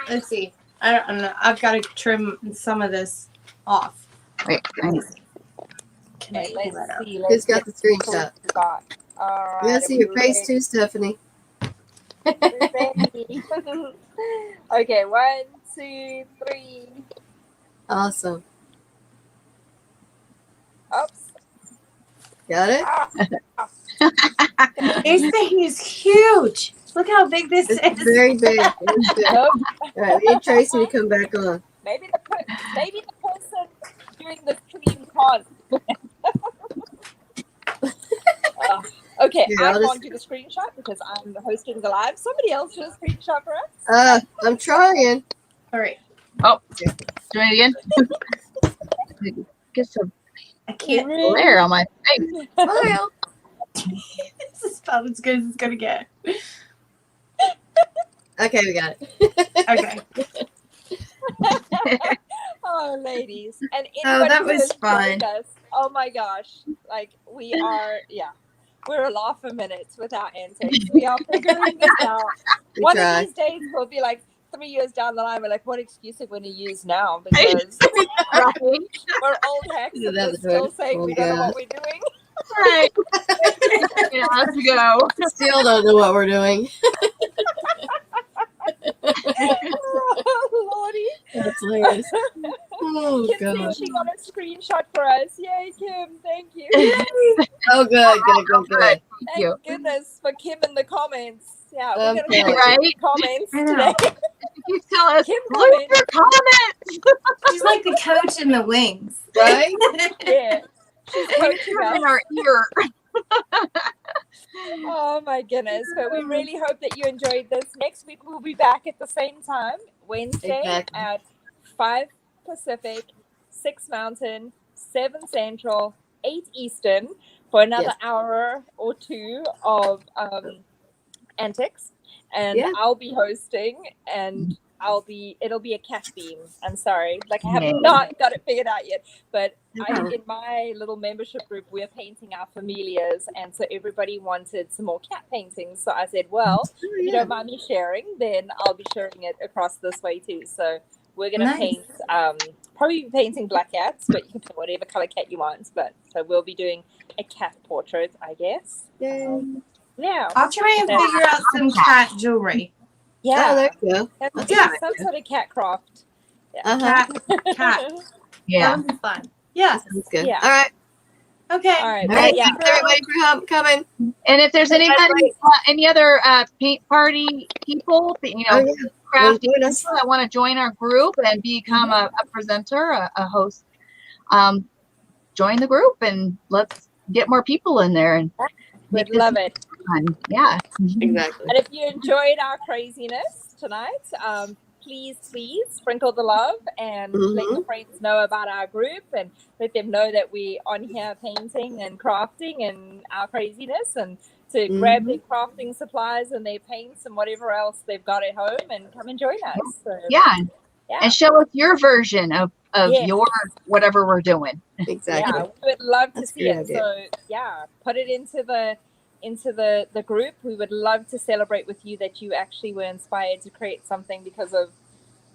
Let's see. I don't know. I've got to trim some of this off. Wait, Okay, let's see. Who's got the screenshot? All right. You gotta see your face too, Stephanie. Ready. Okay, 1, 2, 3. Awesome. Oops. Got it? This thing is huge. Look how big this It's is. very big. It's good. All Nope. right, we need Tracy to come back on. Maybe the person doing the stream can't. Okay, Here, I I'll can't do the screenshot because I'm hosting the live. Somebody else do a screenshot for us. I'm trying. All right. Oh, do it again. Get some I can't. glare on my face. Smile. This is about as good as it's gonna get. Okay, we got it. Okay. Oh, ladies. And Oh, that who was has joined fun. us, oh my gosh. Like, we are, we're a laugh a minute with our antics. We are figuring this out. We One try. of these days, we'll be like 3 years down the line. We're like, what excuse are we going to use now? Because we're old hacks Yeah, and that we're was still right. saying Oh, we don't know yeah. what we're doing. right. Yeah, let's go. Still don't know what we're doing. Oh, Lordy. That's hilarious. Oh, Kim God. said she got a screenshot for us. Yay, Kim. Thank you. Oh, good. Good. Good. Thank you. Thank goodness for Kim in the comments. Yeah, we're going to Okay. put Right? comments I know. today. You tell us, Kim leave comment. your comments. She's like the coach in the wings. Right? Yeah. She's coaching Whisper us. in our ear. Oh my goodness. But we really hope that you enjoyed this. Next week we'll be back at the same time, Wednesday Exactly. at 5 Pacific, 6 Mountain, 7 Central, 8 Eastern for another Yes. hour or two of antics. And Yeah. I'll be hosting and it'll be a cat theme. I'm sorry. Like I have Yay. not got it figured out yet. But Okay. in my little membership group, we're painting our familiars, and so everybody wanted some more cat paintings. So I said, well, Oh, if you yeah. don't mind me sharing, then I'll be sharing it across this way too. So we're gonna Nice. paint, probably be painting black cats, but you can put whatever color cat you want. But so we'll be doing a cat portrait, I guess. Yay. Yeah, I'll try and figure out some cat jewelry. Oh, yeah. there you go. That's That's Yeah. a good some idea. sort of cat craft. Uh-huh. Cat. Yeah. That would be fun. Yeah. Sounds good. Yeah. All right. Okay. All right. All right. But yeah. Thanks, everybody, for coming. And if there's anybody, any other paint party people, that, you know, Oh, yeah. craft Join us. people that want to join our group and become a presenter, a host, join the group and let's get more people in there and make Would this love it. fun. Yeah. Exactly. And if you enjoyed our craziness tonight, please sprinkle the love and let your friends know about our group and let them know that we're on here painting and crafting and our craziness, and to grab their crafting supplies and their paints and whatever else they've got at home and come and join us. So, Yeah. yeah. And show us your version of Yes. your whatever we're doing. Exactly. Yeah, we would love to That's a see great it. idea. So yeah, put it into the group. We would love to celebrate with you that you actually were inspired to create something because of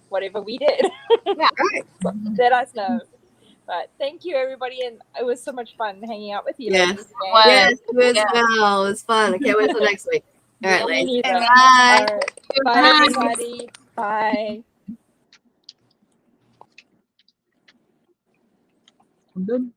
whatever we did. Yeah. Right. So let us know. But thank you, everybody, and it was so much fun hanging out with you. Yes. ladies today. Well, Yes, you as Yeah. well. It was fun. I can't wait till next week. All right, Me ladies. neither. Bye. All right. Bye, everybody. Bye. I'm good.